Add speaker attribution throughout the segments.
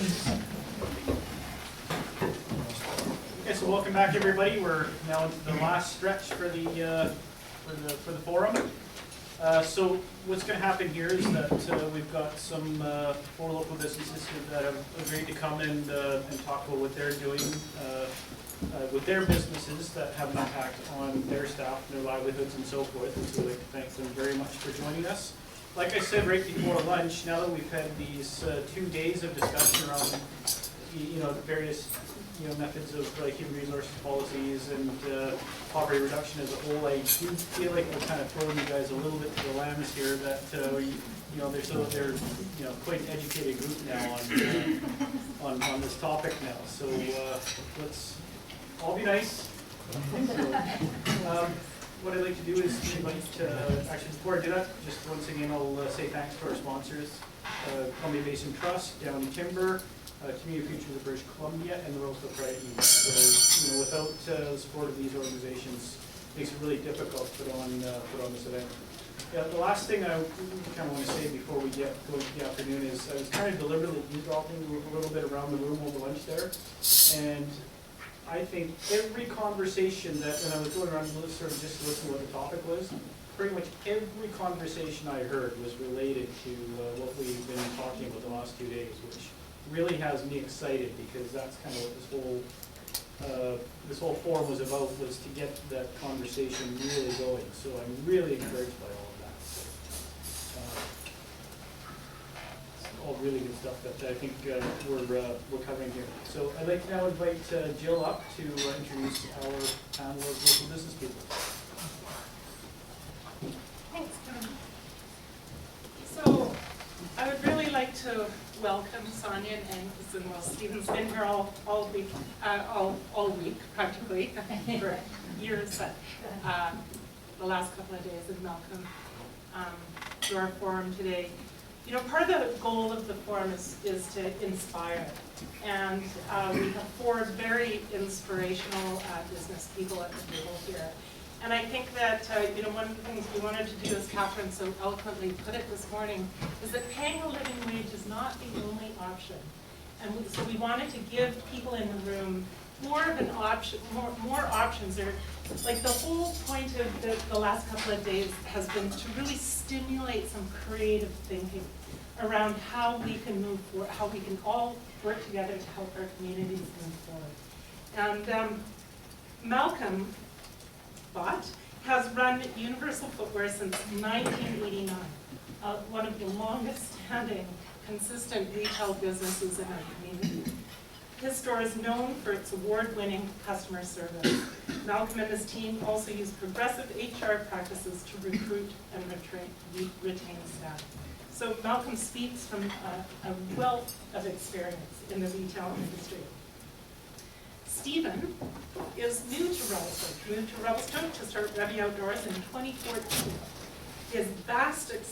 Speaker 1: Okay, so welcome back, everybody. We're now into the last stretch for the forum. So what's going to happen here is that we've got some 4 local businesses that have agreed to come and talk about what they're doing with their businesses that have an impact on their staff, their livelihoods, and so forth. And so we'd like to thank them very much for joining us. Like I said right before lunch, now that we've had these 2 days of discussion around the various methods of human resources policies and poverty reduction as a whole, I do feel like we're kind of throwing you guys a little bit to the lambs here. That they're quite an educated group now on this topic now. So let's all be nice. What I'd like to do is invite, actually before I do that, just once again I'll say thanks to our sponsors, Columbia Basin Trust, Downie Timber, Community Futures of British Columbia, and the Revelstoke Credit Union. So without the support of these organizations, it makes it really difficult to put on this event. The last thing I kind of want to say before we get going to the afternoon is I was kind of deliberately eavesdropping a little bit around the room over lunch there, and I think every conversation that, when I was going around sort of just listening to what the topic was, pretty much every conversation I heard was related to what we've been talking about the last 2 days, which really has me excited, because that's kind of what this whole forum was about, was to get that conversation really going. So I'm really encouraged by all of that. It's all really good stuff that I think we're covering here. So I'd like to now invite Jill up to introduce our panel of local business people.
Speaker 2: Thanks, Kevin. So I would really like to welcome Sonia and Angus, and Stephen's been here all week practically for years, but the last couple of days, and Malcolm to our forum today. Part of the goal of the forum is to inspire, and we have 4 very inspirational business people at the table here. And I think that one of the things we wanted to do, as Catherine so eloquently put it this morning, is that paying a living wage is not the only option. And so we wanted to give people in the room more of an option, more options. Like the whole point of the last couple of days has been to really stimulate some creative thinking around how we can move forward, how we can all work together to help our communities move forward. And Malcolm Bott has run Universal Footwear since 1989, one of the longest standing, consistent retail businesses in our community. His store is known for its award-winning customer service. Malcolm and his team also use progressive HR practices to recruit and retain staff. So Malcolm speaks from a wealth of experience in the retail industry. Stephen is new to Revelstoke. Moved to Revelstoke to start Revy Outdoors in 2014. His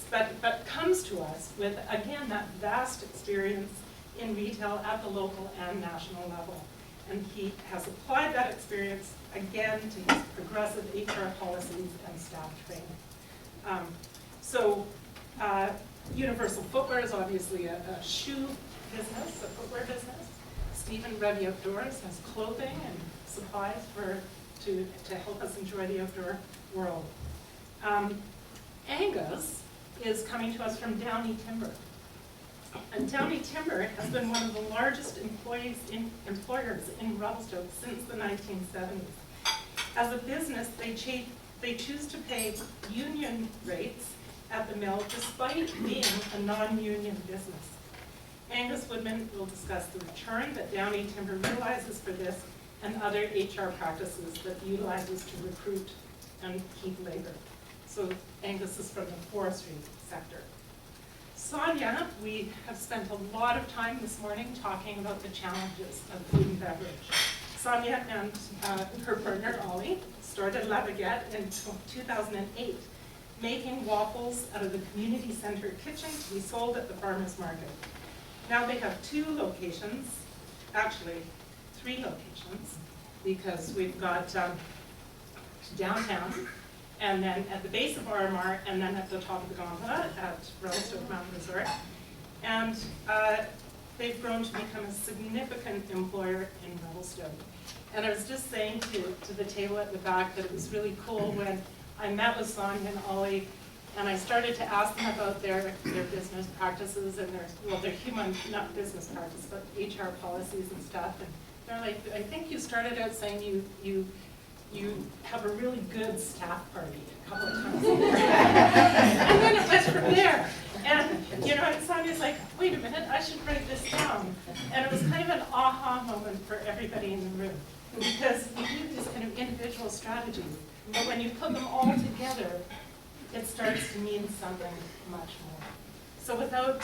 Speaker 2: but comes to us with, again, that vast experience in retail at the local and national level. And he has applied that experience, again, to his progressive HR policies and staff training. Universal Footwear is obviously a shoe business, a footwear business. Stephen, Revy Outdoors, has clothing and supplies to help us enjoy the outdoor world. Angus is coming to us from Downie Timber. And Downie Timber has been one of the largest employers in Revelstoke since the 1970s. As a business, they choose to pay union rates at the mill despite being a non-union business. Angus Woodman will discuss the return that Downie Timber realizes for this and other HR practices that it utilizes to recruit and keep labor. So Angus is from the forestry sector. Sonia, we have spent a lot of time this morning talking about the challenges of food and beverage. Sonia and her partner, Ollie, started La Baguette in 2008, making waffles out of the community center kitchen to be sold at the farmer's market. Now they have 2 locations, actually 3 locations, because we've got downtown, and then at the base of RMR, and then at the top of the gondola at Revelstoke Mountain Resort. And they've grown to become a significant employer in Revelstoke. And I was just saying to the table at the back that it was really cool when I met with Sonia and Ollie, and I started to ask them about their business practices and their human, not business practice, but HR policies and stuff. And they're like, I think you started out saying you have a really good staff party a couple of times a year. And then it went from there. And, and Sonia's like, wait a minute, I should write this down. And it was kind of an aha moment for everybody in the room. Because you do these kind of individual strategies, but when you put them all together, it starts to mean something much more. So without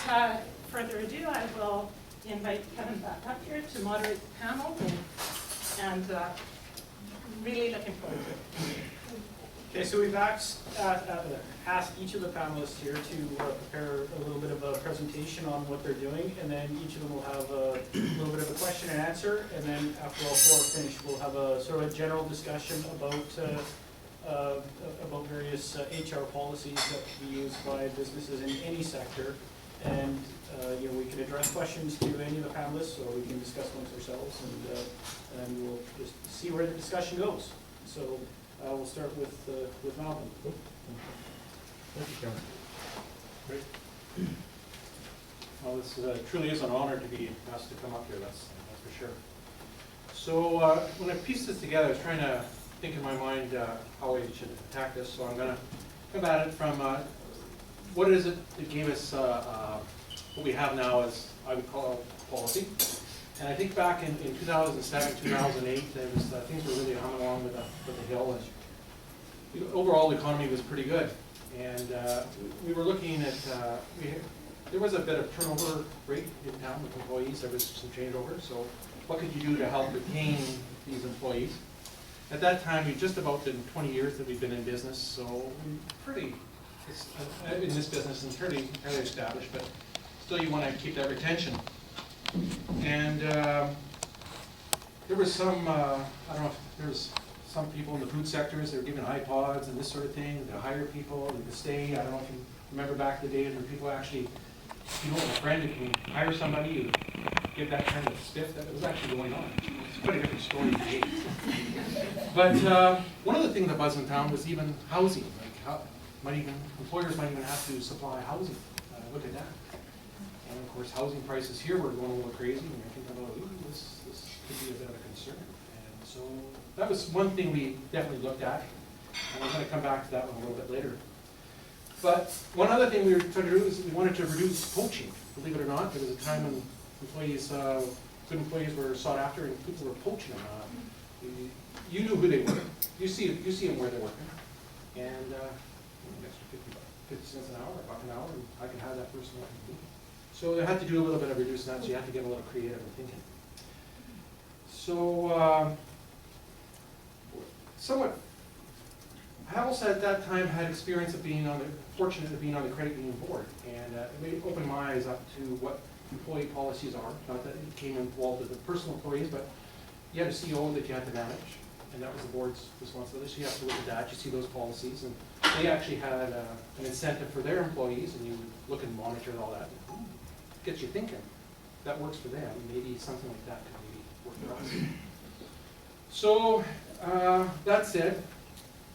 Speaker 2: further ado, I will invite Kevin back up here to moderate the panel, and really looking forward to it.
Speaker 1: Okay, so we've asked each of the panelists here to prepare a little bit of a presentation on what they're doing, and then each of them will have a little bit of a question and answer, and then after all four are finished, we'll have a sort of a general discussion about various HR policies that can be used by businesses in any sector, and we can address questions to any of the panelists, or we can discuss amongst ourselves, and we'll just see where the discussion goes. So. We'll start with Malcolm.
Speaker 3: Thank you, Kevin. Great. Well, this truly is an honor to be asked to come up here, that's for sure. So when I pieced this together, I was trying to think in my mind how I should attack this. So I'm going to come at it from what is it that gave us what we have now as I would call policy. And I think back in 2007, 2008, there was, things were really humming along with the hill. And overall, the economy was pretty good. And we were looking at, there was a bit of turnover rate in town with employees. There was some changeover. So what could you do to help retain these employees? At that time, we just about been 20 years that we've been in business. So we're pretty, in this business, and fairly established. But still, you want to keep that retention. And there was some, I don't know if there's some people in the food sectors that were given iPods and this sort of thing to hire people and to stay. I don't know if you remember back in the days when people actually, if you know a friend who can hire somebody, you give that kind of spiff, that was actually going on. It's quite a different story today. But one of the things that buzzed in town was even housing. Like how employers might even have to supply housing. Look at that. And of course, housing prices here were going a little crazy, and you're thinking about, ooh, this could be a bit of a concern. And so that was one thing we definitely looked at, and I'm going to come back to that one a little bit later. But one other thing we were trying to do is we wanted to reduce poaching. Believe it or not, there was a time when employees, good employees were sought after, and people were poaching them. You knew who they were. You see them where they're working, and an extra 50 cents an hour, or $1 an hour, and I can have that person working. So they had to do a little bit of reducing that, so you have to get a little creative in thinking. So, somewhat, I also at that time had experience of being fortunate of being on the credit union board, and it opened my eyes up to what employee policies are. Not that it came involved with the personal employees, but you had a CEO that you had to manage, and that was the board's responsibility. So you have to look at that, you see those policies, and they actually had an incentive for their employees, and you look and monitor all that. Gets you thinking, that works for them, maybe something like that could maybe work for us. So that said,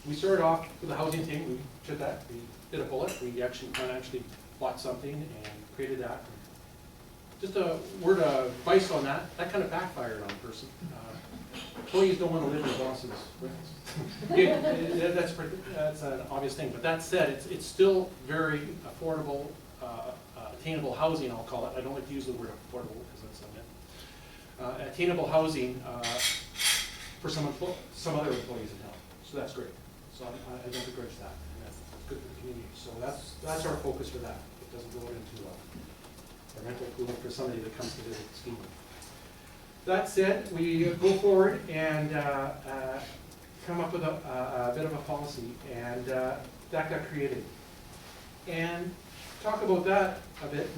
Speaker 3: we started off with the housing thing. We did that, we did a bullet, we actually bought something and created that. Just a word of advice on that, that kind of backfired on a person. Employees don't want to live in the boss's rooms. That's an obvious thing, but that said, it's still very affordable, attainable housing, I'll call it. I don't like to use the word affordable because that's a myth. Attainable housing for some other employees in town. So that's great. So I don't begrudge that. And that's good for the community. So that's our focus for that. It doesn't go into a rental pool for somebody that comes to visit the scheme. That said, we go forward and come up with a bit of a policy, and that got created. And talk about that a bit.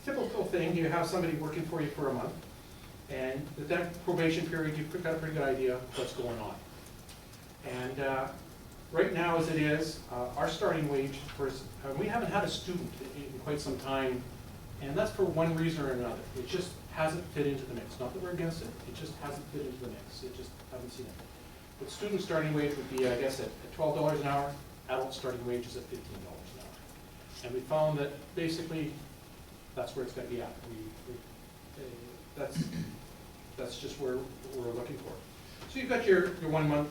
Speaker 3: Typical thing, you have somebody working for you for a month, and with that probation period, you've got a pretty good idea of what's going on. And right now, as it is, our starting wage, we haven't had a student in quite some time, And that's for one reason or another. It just hasn't fit into the mix. Not that we're against it, it just hasn't fit into the mix. It just haven't seen it. But student starting wage would be, I guess, at $12 an hour. Adult starting wage is at $15 an hour. And we found that basically that's where it's going to be at. That's just where we're looking for. So you've got your 1 month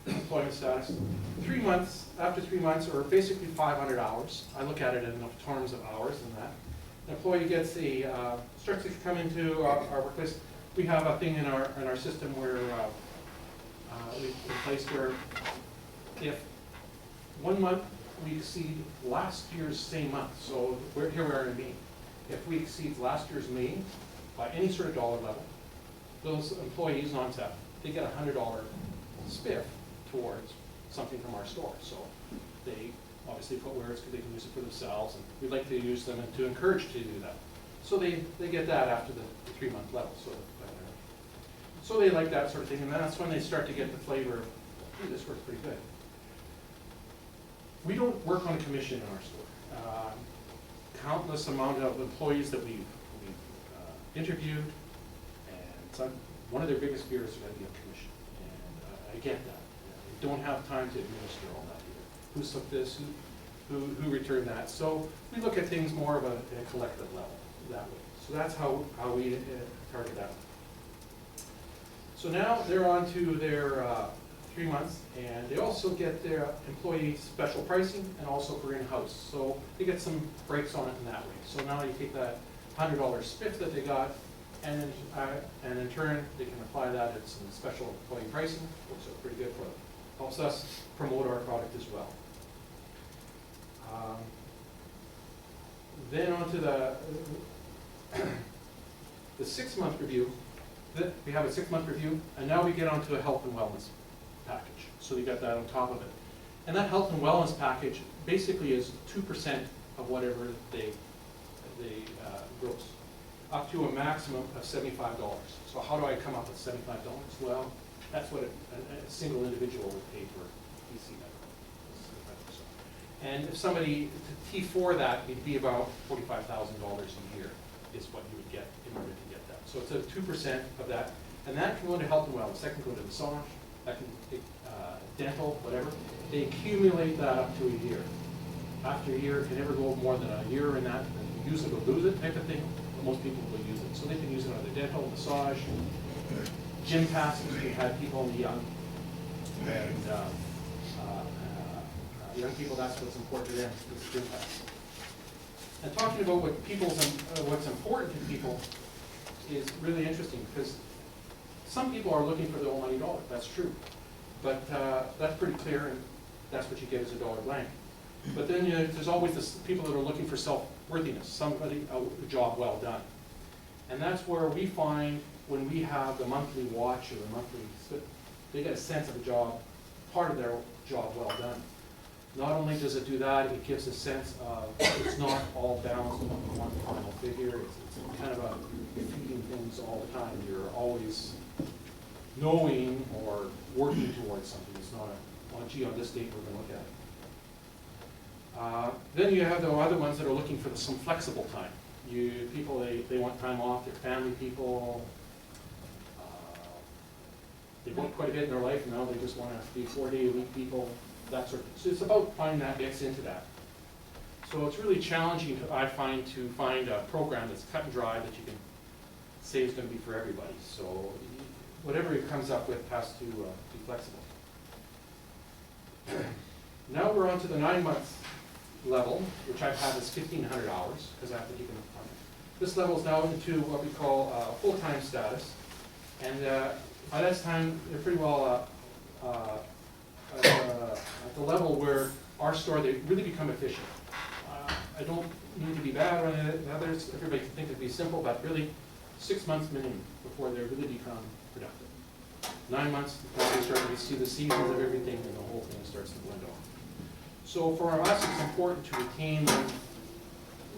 Speaker 3: employment status. 3 months, after 3 months, or basically 500 hours. I look at it in terms of hours and that. An employee gets starts to come into our workplace. We have a thing in our system where we've placed where if 1 month we exceed last year's same month, so here we are in May. If we exceed last year's May by any sort of dollar level, those employees, non-staff, they get a $100 spiff towards something from our store. So they obviously Footwear, because they can use it for themselves, and we'd like to use them and to encourage to do that. So they get that after the 3 month level. So they like that sort of thing, and that's when they start to get the flavor of, hey, this works pretty good. We don't work on commission in our store. Countless amount of employees that we've interviewed, and one of their biggest fears is going to be on commission. And I get that. They don't have time to administer all that either. Who took this? Who returned that? So we look at things more of a collective level that way. So that's how we target that. So now they're on to their 3 months, and they also get their employee special pricing and also for in-house. So they get some breaks on it in that way. So now you take that $100 spiff that they got, and in turn they can apply that at some special employee pricing, which is pretty good for them. Helps us promote our product as well. Then on to the 6 month review. We have a 6 month review, and now we get onto a health and wellness package. So we got that on top of it. And that health and wellness package basically is 2% of whatever they gross, up to a maximum of $75. So how do I come up with $75? Well, that's what a single individual would pay for PC medical. And if somebody, to T4 that, it'd be about $45,000 a year is what you would get in order to get that. So it's a 2% of that. And that can go into health and wellness. That can go to massage, that can dental, whatever. They accumulate that up to a year. After a year, it can never go more than a year in that. And use it or lose it type of thing. But most people will use it. So they can use it on the dental, massage, gym passes. We've had people in the young. And young people, that's what's important to them, is gym pass. And talking about what's important to people is really interesting, because some people are looking for the almighty dollar. That's true. But that's pretty clear, and that's what you get as a dollar blank. But then there's always the people that are looking for self-worthiness, somebody, a job well done. And that's where we find when we have the monthly watch or the monthly slip, they get a sense of a job, part of their job well done. Not only does it do that, it gives a sense of it's not all balanced on one final figure. It's kind of a feeding things all the time. You're always knowing or working towards something. It's not oh gee, on this date we're going to look at it. Then you have the other ones that are looking for some flexible time. People, they want time off, they're family people. They work quite a bit in their life, and now they just want to be 4-day-a-week people. That sort of thing. So it's about finding that mix into that. So it's really challenging, I find, to find a program that's cut and dry that you can say is going to be for everybody. So whatever it comes up with has to be flexible. Now we're on to the 9 months level, which I've had as 1,500 hours, because I have to keep them on. This level is now into what we call full-time status. And by that time, they're pretty well at the level where our store, they really become efficient. I don't mean to be bad on the others. Everybody can think it'd be simple, but really 6 months minimum before they really become productive. 9 months before they start to see the seasons of everything, and the whole thing starts to blend on. So for us, it's important to retain them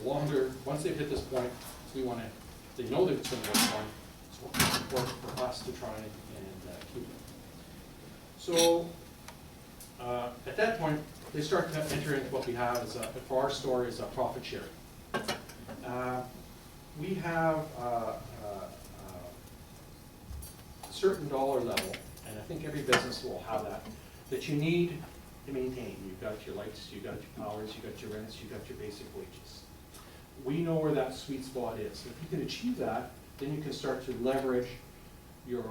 Speaker 3: longer. Once they've hit this point, we want to, they know that it's going to work for them. It's important for us to try and keep them. So at that point, they start to enter into what we have as for our store is a profit share. we have a certain dollar level, and I think every business will have that you need to maintain. You've got your lights, you've got your powers, you've got your rents, you've got your basic wages. We know where that sweet spot is. If you can achieve that, then you can start to leverage your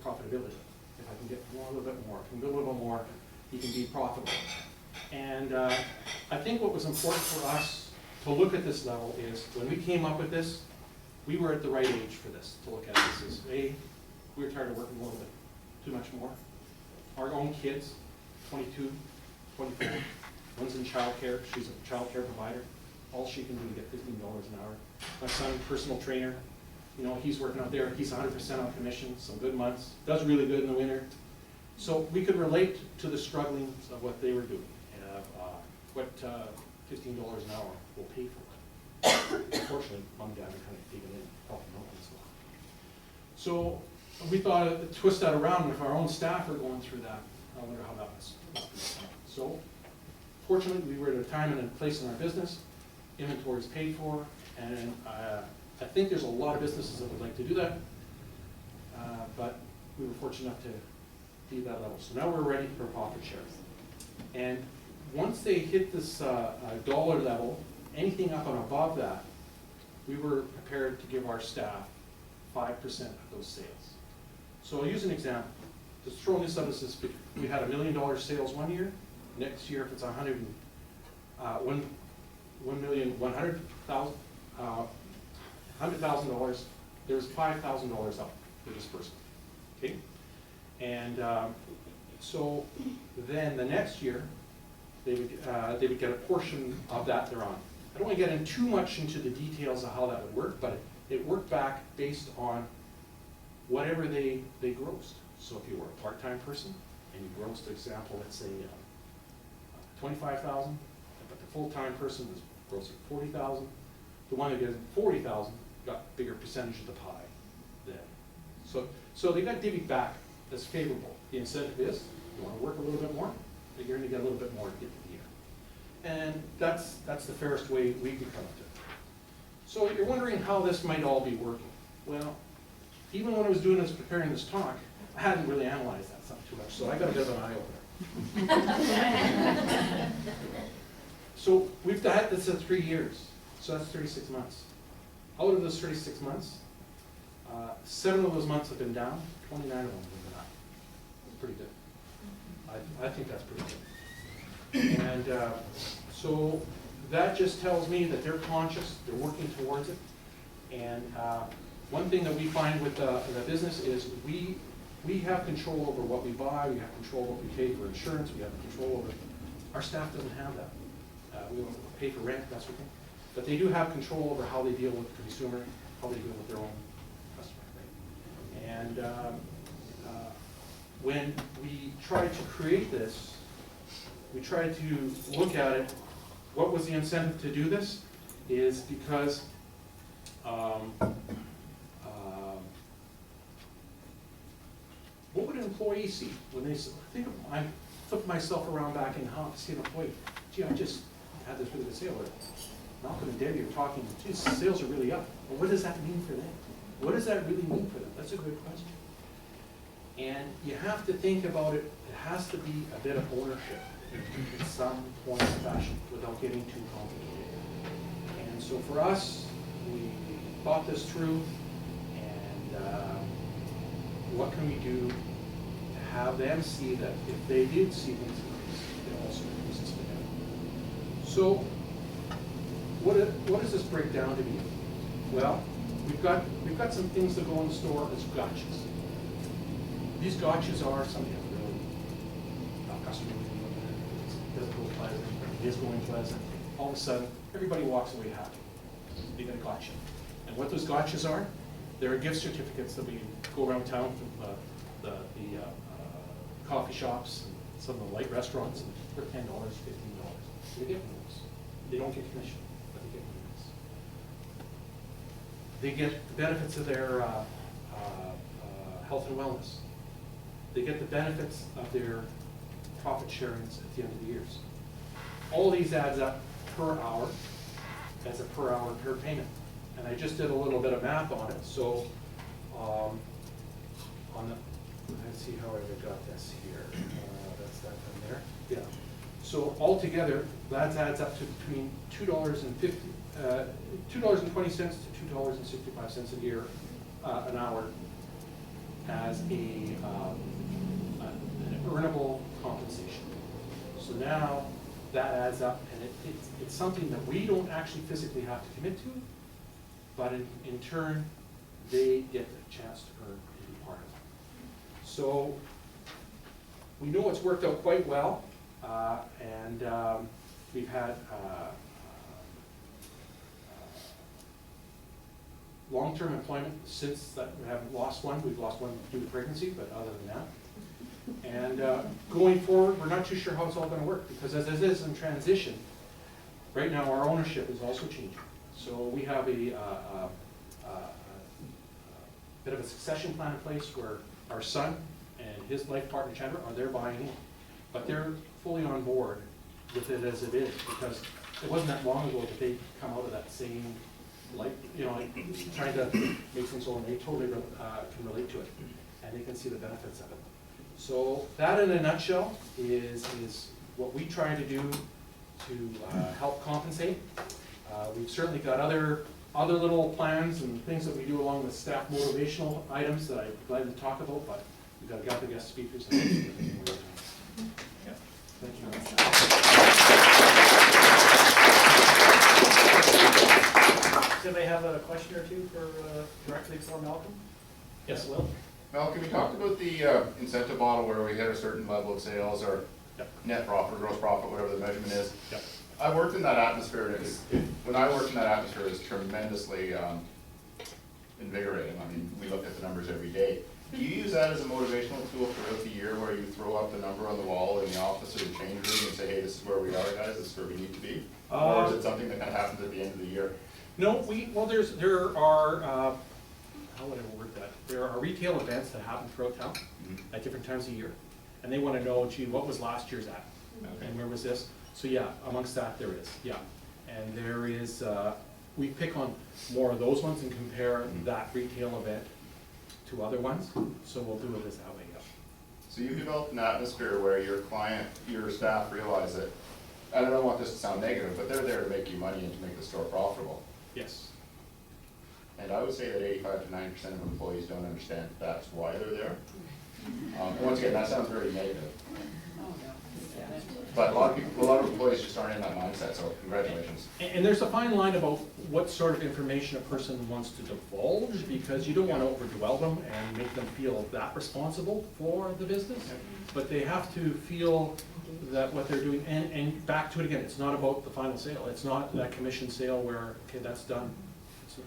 Speaker 3: profitability. If I can get a little bit more, can go a little more, you can be profitable. And I think what was important for us to look at this level is when we came up with this, we were at the right age for this, to look at this as we were tired of working a little bit too much more. Our own kids, 22, 24, one's in childcare, she's a childcare provider. All she can do to get $15 an hour. My son, personal trainer, you know, he's working out there, he's 100% on commission, some good months, does really good in the winter. So we could relate to the strugglings of what they were doing, what $15 an hour will pay for it. Unfortunately, mom and dad are kind of taking in, helping out and so on. So we thought to twist that around, and if our own staff are going through that, I wonder how that must be. So fortunately, we were at a time and a place in our business, inventory is paid for, and I think there's a lot of businesses that would like to do that, but we were fortunate enough to be at that level. So now we're ready for profit share. And once they hit this dollar level, anything up and above that, we were prepared to give our staff 5% of those sales. So I'll use an example. Just throwing this up as we had $1 million sales one year. Next year, if it's $100,000, there's $5,000 up for this person. Okay, and so then the next year they would get a portion of that they're on. I don't want to get in too much into the details of how that would work, but it worked back based on whatever they grossed. So if you were a part-time person and you grossed, for example, let's say $25,000, but the full-time person was grossing $40,000, the one that gets $40,000 got a bigger percentage of the pie then. So they got divvied back as favorable. The incentive is, you want to work a little bit more, but you're going to get a little bit more at the end of the year. And that's the fairest way we could come to it. So you're wondering how this might all be working. Well, even when I was preparing this talk, I hadn't really analyzed that stuff too much, so I got a bit of an eye-opener. So we've had this at 3 years, so that's 36 months. Out of those 36 months, 7 of those months have been down, 29 of them have been up. That's pretty good. I think that's pretty good. And so that just tells me that they're conscious, they're working towards it. And one thing that we find with the business is we have control over what we buy, we have control over what we pay for insurance, we have control over, our staff doesn't have that. We don't pay for rent, that sort of thing. But they do have control over how they deal with the consumer, how they deal with their own customer. Right? And when we tried to create this, we tried to look at it. What was the incentive to do this? Is because what would an employee see when they think of, I flip myself around back in house, see an employee, gee, I just had this really good sale. Malcolm and Debbie are talking, geez, sales are really up. Well, what does that mean for them? What does that really mean for them? That's a good question. And you have to think about it, it has to be a bit of ownership in some point of fashion without getting too complicated. And so for us, we thought this through, and what can we do to have them see that if they did see things increase, they also increase this for them. So what does this break down to be? Well, we've got some things that go in the store as gotchas. These gotchas are something that really customer doesn't go pleasant, it is going pleasant. All of a sudden, everybody walks away happy. They got a gotcha. And what those gotchas are, there are gift certificates that we go around town from the coffee shops and some of the light restaurants for $10, $15. They get those. They don't get commission, but they get those. They get the benefits of their health and wellness. They get the benefits of their profit sharings at the end of the years. All these adds up per hour, as a per hour per payment. And I just did a little bit of math on it, so on the, let's see how I got this here. That's that one there. Yeah. So altogether, that adds up to between $2.20 to $2.65 a year, an hour, as an earnable compensation. So now that adds up, and it's something that we don't actually physically have to commit to, but in turn, they get the chance to earn and be part of it. So we know it's worked out quite well, and we've had long-term employment since that. We haven't lost one. We've lost one due to pregnancy, but other than that. And going forward, we're not too sure how it's all going to work, because as it is in transition, right now our ownership is also changing. So we have a bit of a succession plan in place where our son and his life partner Chandra are there buying in, but they're fully on board with it as it is, because it wasn't that long ago that they come out of that same life, you know, like trying to make things own. They totally can relate to it, and they can see the benefits of it. So that, in a nutshell, is what we try to do to help compensate. We've certainly got other little plans and things that we do along with staff motivational items that I'd glad to talk about, but we've got the guest speakers. And yeah. Thank you.
Speaker 1: Does anybody have a question or two for directly for Malcolm?
Speaker 3: Yes,
Speaker 1: Will.
Speaker 4: Malcolm, we talked about the incentive model where we hit a certain level of sales or net profit, gross profit, whatever the measurement is.
Speaker 3: Yep.
Speaker 4: I worked in that atmosphere, and when I worked in that atmosphere, it was tremendously invigorating. I mean, we looked at the numbers every day. Do you use that as a motivational tool throughout the year, where you throw up the number on the wall in the office or the change room and say, hey, this is where we are, guys, this is where we need to be? Or is it something that kind of happens at the end of the year?
Speaker 3: No, there are, how would I word that? There are retail events that happen throughout town at different times of year, and they want to know, gee, what was last year's at? Okay. And where was this? So yeah, amongst that there is, yeah. And there is, we pick on more of those ones and compare that retail event to other ones, so we'll do it as that way, yeah.
Speaker 4: So you've developed an atmosphere where your client, your staff realize that, and I don't want this to sound negative, but they're there to make you money and to make the store profitable.
Speaker 3: Yes.
Speaker 4: And I would say that 85 to 90% of employees don't understand that's why they're there. And once again, that sounds very negative. But a lot of employees just aren't in that mindset, so congratulations.
Speaker 3: And there's a fine line about what sort of information a person wants to divulge, because you don't want to overdwell them and make them feel that responsible for the business. But they have to feel that what they're doing, and back to it again, it's not about the final sale. It's not that commission sale where, okay, that's done.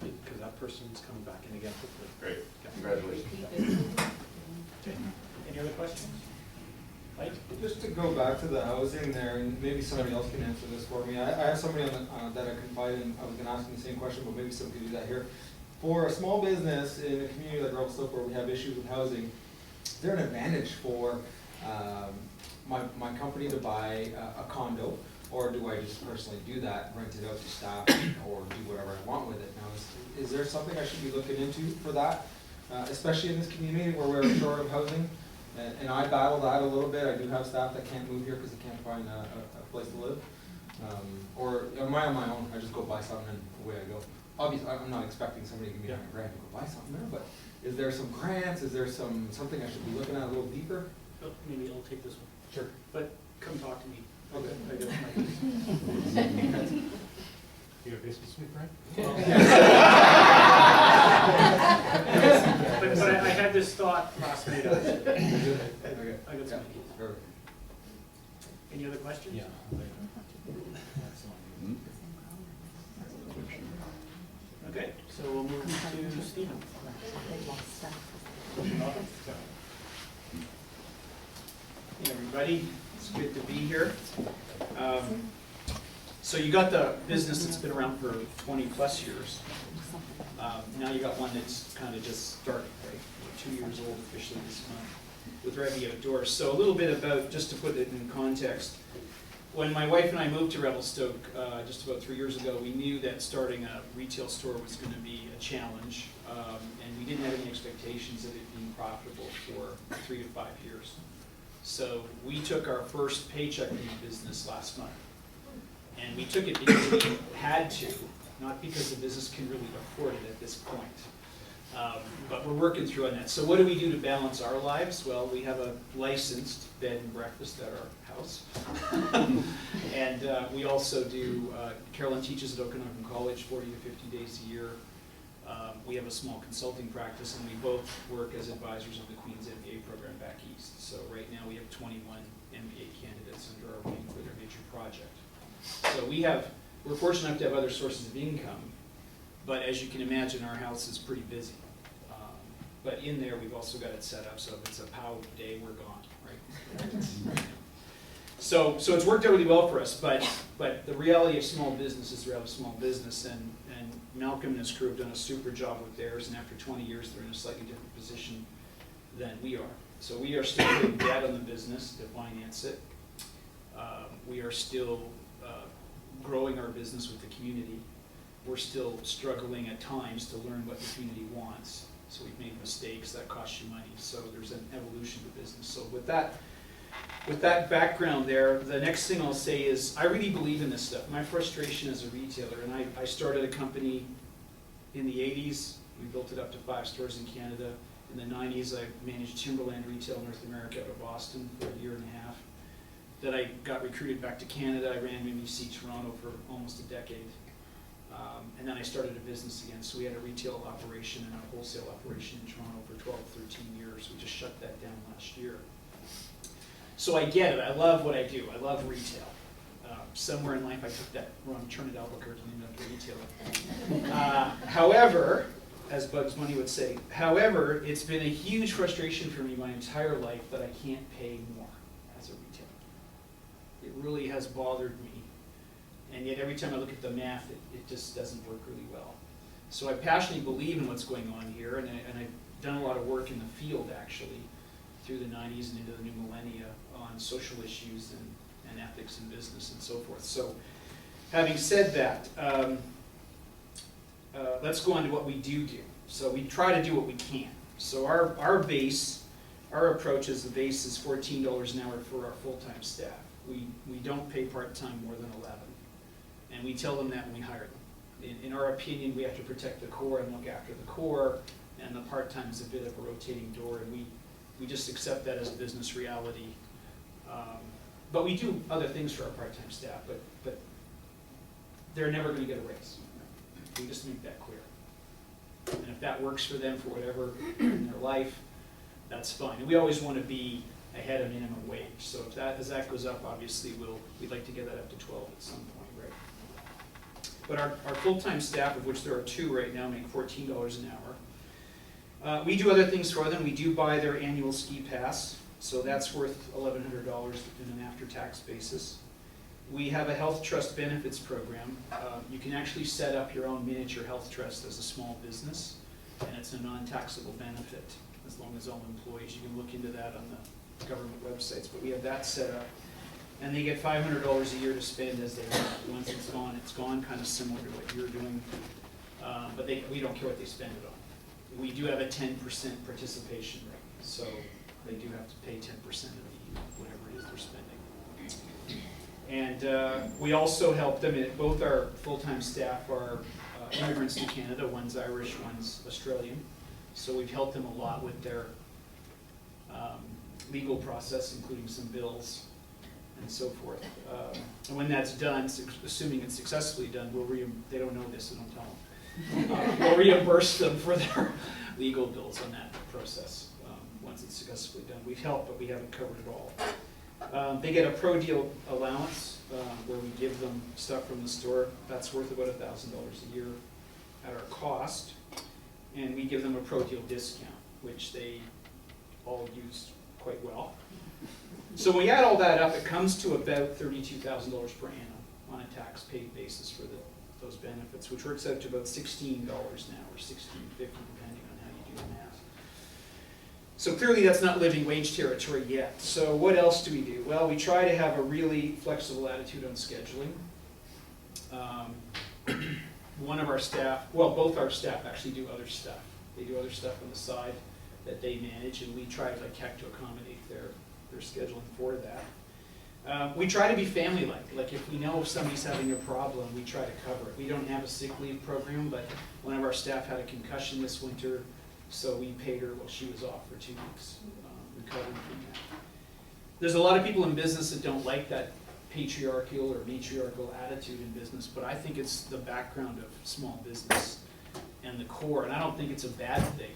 Speaker 3: Because that person's coming back in again.
Speaker 4: Great, congratulations.
Speaker 1: Okay. Any other questions? Mike?
Speaker 5: Just to go back to the housing there, and maybe somebody else can answer this for me. I have somebody on that I confide in. I was going to ask them the same question, but maybe somebody can do that here. For a small business in a community like Revelstoke where we have issues with housing, is there an advantage for my company to buy a condo, or do I just personally do that, rent it out to staff, or do whatever I want with it? Now, is there something I should be looking into for that, especially in this community where we're short of housing? And I battle that a little bit. I do have staff that can't move here because they can't find a place to live. Or am I on my own? I just go buy something and away I go. Obviously, I'm not expecting somebody to give me $100 grand to go buy something there, but is there some grants? Is there something I should be looking at a little deeper?
Speaker 1: Oh, maybe I'll take this one.
Speaker 5: Sure.
Speaker 1: But come talk to me.
Speaker 5: Okay.
Speaker 1: I guess my
Speaker 3: You have business with me,
Speaker 1: but I had this thought last night. Actually.
Speaker 5: Okay.
Speaker 1: I got some ideas.
Speaker 5: Perfect.
Speaker 1: Any other questions?
Speaker 3: Yeah.
Speaker 1: Okay, so we'll move to Stephen. Hey everybody, it's good to be here. So you got the business that's been around for 20 plus years. Now you got one that's kind of just starting, right? We're 2 years old officially this month with Revy Outdoors. So a little bit about, just to put it in context,
Speaker 6: when my wife and I moved to Revelstoke just about 3 years ago, we knew that starting a retail store was going to be a challenge, and we didn't have any expectations of it being profitable for 3 to 5 years. So we took our first paycheck from the business last month, and we took it because we had to, not because the business can really afford it at this point. But we're working through on that. So what do we do to balance our lives? Well, we have a licensed bed and breakfast at our house. And we also do, Carolyn teaches at Okanagan College 40 to 50 days a year. We have a small consulting practice, and we both work as advisors on the Queen's MBA program back east. So right now we have 21 MBA candidates under our wing for their major project. So we're fortunate enough to have other sources of income, but as you can imagine, our house is pretty busy. But in there, we've also got it set up so if it's a POW day, we're gone, right? So it's worked out really well for us, but the reality of small business is we have a small business, and Malcolm and his crew have done a super job with theirs, and after 20 years, they're in a slightly different position than we are. So we are still putting debt on the business to finance it. We are still growing our business with the community. We're still struggling at times to learn what the community wants. So we've made mistakes that cost you money. So there's an evolution of business. So with that background there, the next thing I'll say is I really believe in this stuff. My frustration as a retailer, and I started a company in the 80s. We built it up to 5 stores in Canada. In the 90s, I managed Timberland Retail North America out of Boston for a year and a half. Then I got recruited back to Canada. I ran MBC Toronto for almost a decade. And then I started a business again. So we had a retail operation and a wholesale operation in Toronto for 12, 13 years. We just shut that down last year. So I get it. I love what I do. I love retail. Somewhere in life I took that wrong turn at Albuquerque named after retailer. However, as Bugs Bunny would say, however, it's been a huge frustration for me my entire life that I can't pay more as a retailer. It really has bothered me. And yet every time I look at the math, it just doesn't work really well. So I passionately believe in what's going on here, and I've done a lot of work in the field actually through the 90s and into the new millennia on social issues and ethics in business and so forth. So having said that, let's go on to what we do. So we try to do what we can. So our base, our approach is the base is $14 an hour for our full-time staff. We don't pay part-time more than 11. And we tell them that when we hire them. In our opinion, we have to protect the core and look after the core, and the part-time is a bit of a rotating door, and we just accept that as business reality. But we do other things for our part-time staff, but they're never going to get a raise. We just make that clear. And if that works for them for whatever in their life, that's fine. And we always want to be ahead of minimum wage. So if as that goes up, obviously we'd like to get that up to 12 at some point, right? But our full-time staff, of which there are 2 right now, make $14 an hour. We do other things for them. We do buy their annual ski pass, so that's worth $1,100 in an after-tax basis. We have a health trust benefits program. You can actually set up your own miniature health trust as a small business, and it's a non-taxable benefit as long as all employees. You can look into that on the government websites, but we have that set up. And they get $500 a year to spend as they want. Once it's gone, kind of similar to what you're doing. But we don't care what they spend it on. We do have a 10% participation rate, so they do have to pay 10% of whatever it is they're spending. And we also help them. Both our full-time staff are immigrants to Canada. One's Irish, one's Australian. So we've helped them a lot with their legal process, including some bills and so forth. And when that's done, assuming it's successfully done, they don't know this, so don't tell them. We'll reimburse them for their legal bills on that process once it's successfully done. We've helped, but we haven't covered it all. They get a pro deal allowance where we give them stuff from the store. That's worth about $1,000 a year at our cost. And we give them a pro deal discount, which they all use quite well. So when we add all that up, it comes to about $32,000 per annum on a tax paid basis for those benefits, which works out to about $16 an hour, $16.50 depending on how you do So clearly that's not living wage territory yet. So what else do we do? Well, we try to have a really flexible attitude on scheduling. One of our staff, well, both our staff actually do other stuff. They do other stuff on the side that they manage, and we try like heck to accommodate their scheduling for that. We try to be family-like. Like if we know if somebody's having a problem, we try to cover it. We don't have a sick leave program, but one of our staff had a concussion this winter, so we paid her while she was off for 2 weeks, recovering from that. There's a lot of people in business that don't like that patriarchal or matriarchal attitude in business, but I think it's the background of small business and the core, and I don't think it's a bad thing.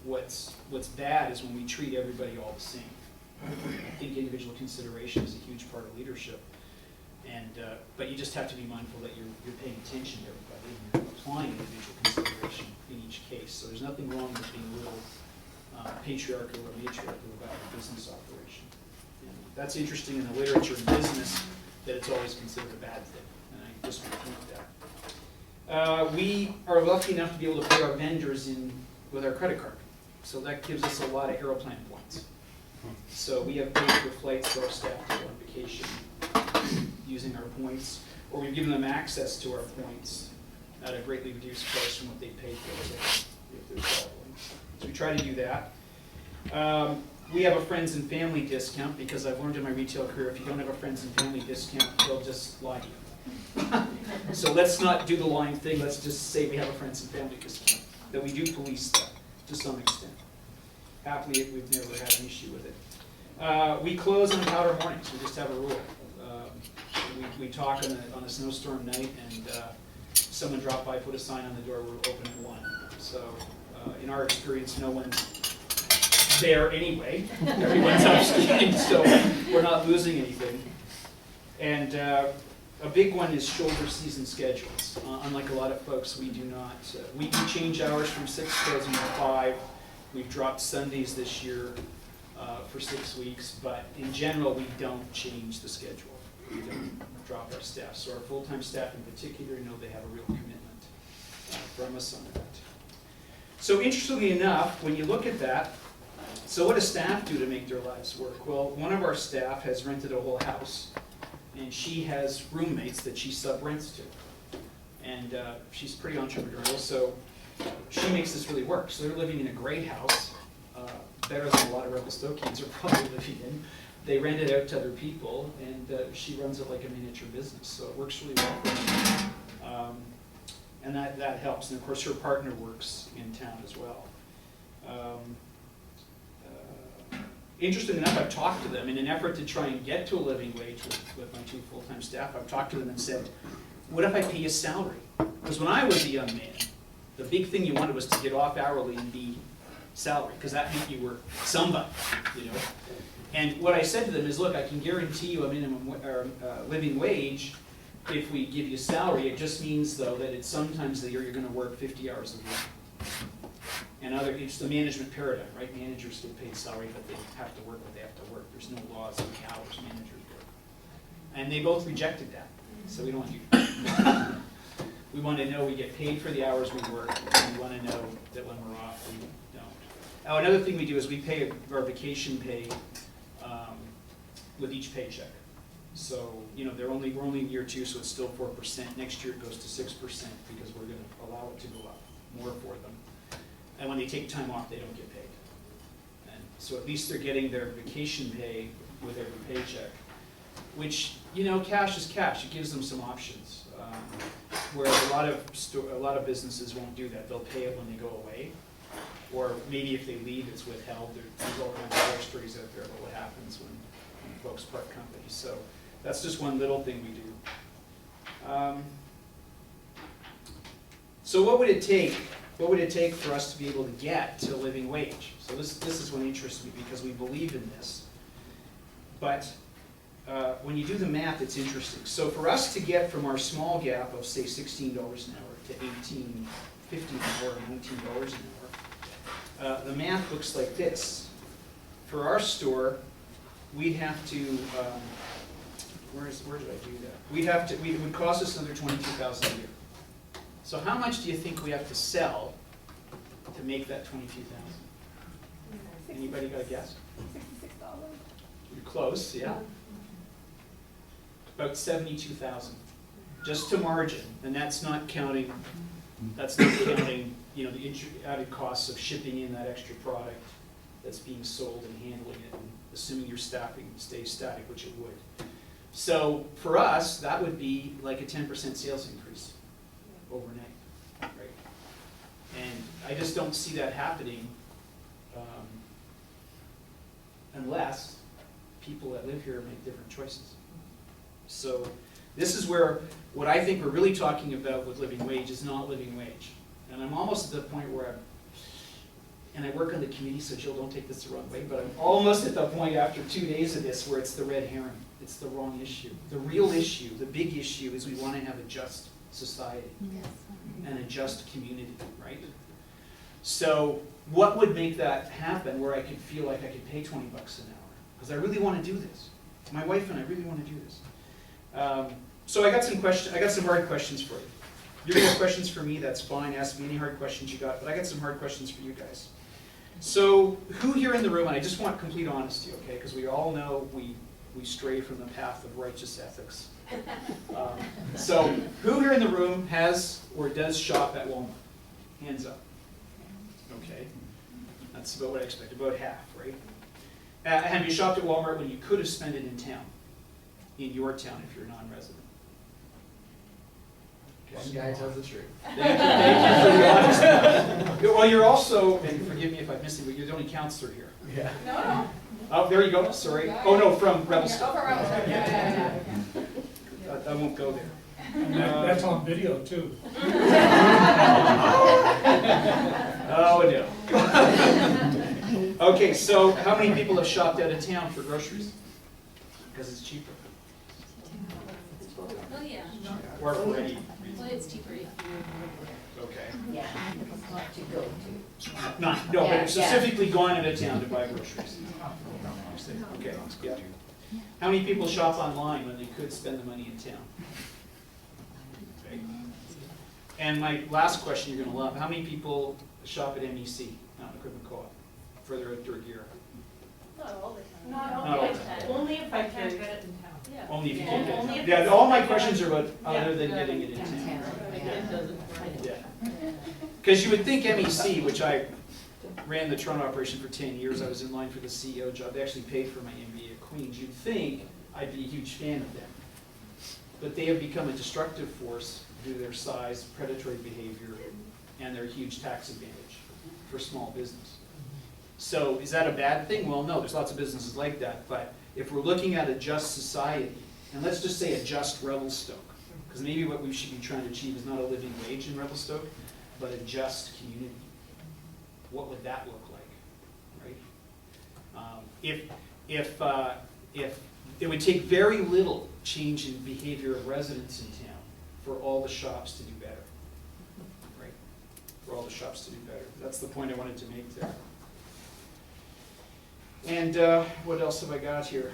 Speaker 6: What's bad is when we treat everybody all the same. I think individual consideration is a huge part of leadership, and but you just have to be mindful that you're paying attention to everybody and you're applying individual consideration in each case. So there's nothing wrong with being a little patriarchal or matriarchal about a business operation. And that's interesting in the literature in business that it's always considered a bad thing, and I just want to point that. We are lucky enough to be able to pay our vendors in with our credit card, so that gives us a lot of Aeroplan points. So we have paid for flights for our staff to go on vacation using our points, or we've given them access to our points at a greatly reduced price from what they paid for if they're traveling. So we try to do that. We have a friends and family discount because I've learned in my retail career, if you don't have a friends and family discount, they'll just lie to you. So let's not do the lying thing, let's just say we have a friends and family discount, that we do police that to some extent. Happily, we've never had an issue with it. We close on powder mornings, we just have a rule. We talk on a snowstorm night, and someone dropped by, put a sign on the door, we're open at 1. So in our experience, no one's there anyway. Everyone's out skiing, so we're not losing anything. And a big one is shoulder season schedules. Unlike a lot of folks, we do not. We change hours from 6 to 5. We've dropped Sundays this year for 6 weeks, but in general, we don't change the schedule. We don't drop our staff. So our full-time staff in particular know they have a real commitment from us on that. So interestingly enough, when you look at that, so what do staff do to make their lives work? Well, one of our staff has rented a whole house, and she has roommates that she sub-rents to. And she's pretty entrepreneurial, so she makes this really work. So they're living in a great house, better than a lot of Revelstokians are probably living in. They rent it out to other people, and she runs it like a miniature business. So it works really well for her. And that helps. And of course, her partner works in town as well. Interesting enough, I've talked to them in an effort to try and get to a living wage with my 2 full-time staff. I've talked to them and said, what if I pay you salary? Because when I was a young man, the big thing you wanted was to get off hourly and be salary, because that meant you were somebody, you know. And what I said to them is, look, I can guarantee you a minimum living wage if we give you salary. It just means, though, that it's sometimes the year you're going to work 50 hours a week. And it's the management paradigm, right? Managers get paid salary, but they have to work what they have to work. There's no laws on the hours managers work. And they both rejected that. So we don't want to do that. We want to know we get paid for the hours we work, and we want to know that when we're off, we don't. Now, another thing we do is we pay our vacation pay with each paycheck. So, you know, we're only in year 2, so it's still 4%. Next year it goes to 6% because we're going to allow it to go up more for them. And when they take time off, they don't get paid. And so at least they're getting their vacation pay with every paycheck, which, you know, cash is cash. It gives them some options. Whereas a lot of businesses won't do that. They'll pay it when they go away, or maybe if they leave, it's withheld. There's all kinds of horror stories out there about what happens when folks part companies. So that's just one little thing we do. So what would it take? What would it take for us to be able to get to a living wage? So this is what interests me, because we believe in this. But when you do the math, it's interesting. So for us to get from our small gap of, say, $16 an hour to $18.50 an hour, $19 an hour, the math looks like this. For our store, we'd have to, where did I do that? It would cost us another $22,000 a year. So how much do you think we have to sell to make that $22,000? Anybody got a guess?
Speaker 7: $66.
Speaker 6: You're close, yeah. About 72,000, just to margin, and that's not counting, you know, the added costs of shipping in that extra product that's being sold and handling it, and assuming your staffing stays static, which it would. So for us, that would be like a 10% sales increase overnight, right? And I just don't see that happening unless people that live here make different choices. So this is where what I think we're really talking about with living wage is not living wage. And I'm almost at the point where and I work on the committee, so Jill, don't take this the wrong way, but I'm almost at the point after 2 days of this where it's the red herring. It's the wrong issue. The real issue, the big issue, is we want to have a just society and a just community, right? So what would make that happen where I could feel like I could pay 20 bucks an hour? Because I really want to do this. My wife and I really want to do this. So I got some questions. I got some hard questions for you. You're gonna have questions for me, that's fine. Ask me any hard questions you got, but I got some hard questions for you guys. So who here in the room, and I just want complete honesty, okay? Because we all know we stray from the path of righteous ethics. So who here in the room has or does shop at Walmart? Hands up. Okay. That's about what I expected, about half, right? Have you shopped at Walmart when you could have spent it in town? In your town if you're non-resident?
Speaker 8: One guy tells the truth.
Speaker 6: Thank you for the honesty. Well, you're also, and forgive me if I'm missing, but you're the only counselor here.
Speaker 8: Yeah.
Speaker 2: No.
Speaker 6: Oh, there you go, sorry. Oh, no, from Revelstoke.
Speaker 2: Yeah.
Speaker 6: I won't go there.
Speaker 9: And that's on video too.
Speaker 6: Oh, no. Okay, so how many people have shopped out of town for groceries? Because it's cheaper.
Speaker 7: Oh, yeah.
Speaker 6: Or for any
Speaker 7: Well,
Speaker 6: reason.
Speaker 7: it's cheaper, yeah.
Speaker 6: Okay.
Speaker 10: Yeah, not to go to.
Speaker 6: No, but
Speaker 10: Yeah,
Speaker 6: specifically gone out of town to buy groceries. Okay, yeah. How many people shop online when they could spend the money in town? Okay. And my last question you're going to love, how many people shop at MEC, Mountain Equipment Co-op, for their outdoor gear?
Speaker 2: Not all the time.
Speaker 6: Not all the time.
Speaker 2: Only if I can't get it in town. Yeah.
Speaker 6: Only if you can't
Speaker 2: Only
Speaker 6: get
Speaker 2: if
Speaker 6: it. Yeah,
Speaker 2: it's-
Speaker 6: all my questions are about other than getting it in town. Yeah. Because you would think MEC, which I ran the Toronto operation for 10 years, I was in line for the CEO job, they actually paid for my MBA at Queen's, you'd think I'd be a huge fan of them. But they have become a destructive force due to their size, predatory behavior, and their huge tax advantage for small business. So is that a bad thing? Well, no, there's lots of businesses like that, but if we're looking at a just society, and let's just say a just Revelstoke, because maybe what we should be trying to achieve is not a living wage in Revelstoke, but a just community. What would that look like, right? If it would take very little change in behavior of residents in town for all the shops to do better, right? For all the shops to do better. That's the point I wanted to make there. And what else have I got here?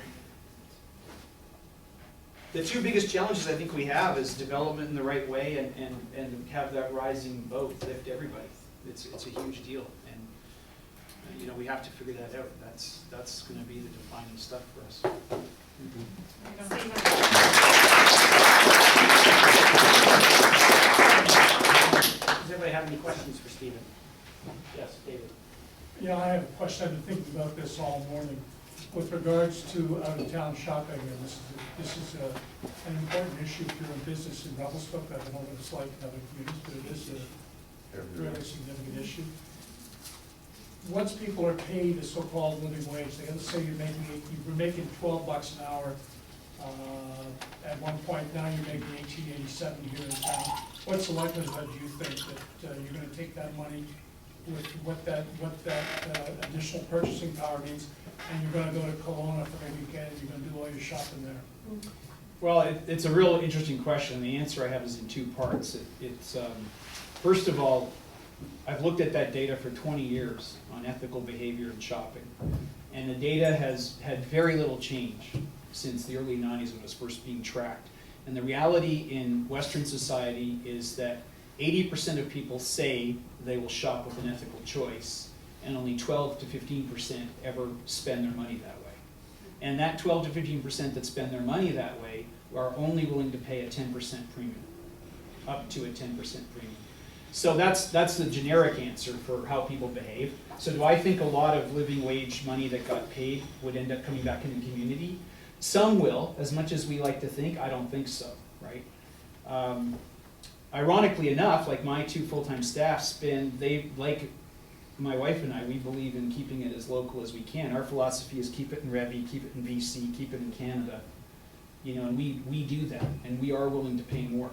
Speaker 6: The two biggest challenges I think we have is development in the right way and have that rising boat lift everybody. It's a huge deal, and you know, we have to figure that out. That's going to be the defining stuff for us. Does anybody have any questions for Stephen? Yes, David.
Speaker 9: Yeah, I have a question. I've been thinking about this all morning. With regards to out-of-town shopping, and this is an important issue if you're in business in Revelstoke. I don't know what it's like in other communities, but it is a really significant issue. Once people are paid a so-called living wage, they gotta say you were making 12 bucks an hour at one point. Now you're making $18.87 here in town. What's the likelihood, do you think, that you're gonna take that money with what that additional purchasing power means, and you're gonna go to Kelowna for the weekend, and you're gonna do all your shopping there?
Speaker 6: Well, it's a real interesting question. The answer I have is in two parts. It's first of all, I've looked at that data for 20 years on ethical behavior in shopping, and the data has had very little change since the early 90s when it was first being tracked. And the reality in Western society is that 80% of people say they will shop with an ethical choice, and only 12 to 15% ever spend their money that way. And that 12 to 15% that spend their money that way are only willing to pay a 10% premium, up to a 10% premium. So that's the generic answer for how people behave. So do I think a lot of living wage money that got paid would end up coming back in the community? Some will, as much as we like to think. I don't think so, right? Ironically enough, like my 2 full-time staff like my wife and I, we believe in keeping it as local as we can. Our philosophy is keep it in Revy, keep it in BC, keep it in Canada. You know, and we do that, and we are willing to pay more.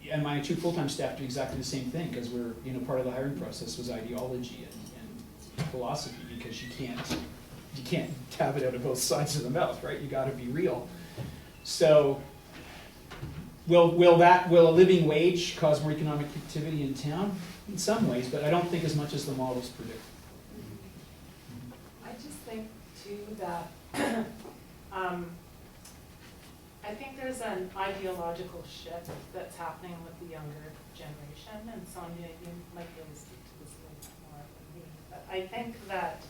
Speaker 6: And my 2 full-time staff do exactly the same thing, because we're, you know, part of the hiring process was ideology and philosophy, because you can't have it out of both sides of the mouth, right? You gotta be real. So, will a living wage cause more economic activity in town? In some ways, but I don't think as much as the models predict.
Speaker 2: I just think too that I think there's an ideological shift that's happening with the younger generation, and Sonia, you might be able to speak to this a little bit more than me. But I think that,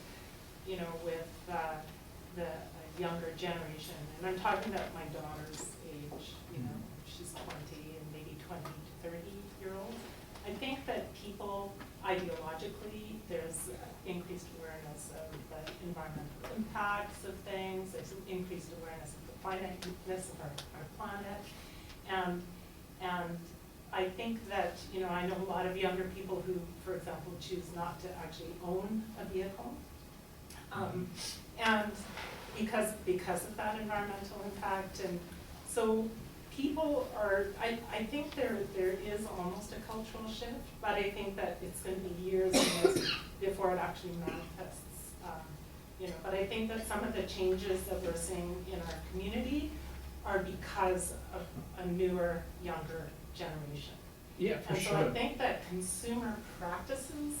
Speaker 2: you know, with the younger generation, and I'm talking about my daughter's age, you know, she's 20 and maybe 20 to 30-year-olds. I think that people ideologically, there's increased awareness of the environmental impacts of things, there's increased awareness of the finiteness of our planet, and I think that, you know, I know a lot of younger people who, for example, choose not to actually own a vehicle, and because of that environmental impact. And so people are, I think there is almost a cultural shift, but I think that it's going to be years and years before it actually manifests. You know, but I think that some of the changes that we're seeing in our community are because of a newer, younger generation.
Speaker 6: Yeah, for
Speaker 2: and
Speaker 6: sure.
Speaker 2: So I think that consumer practices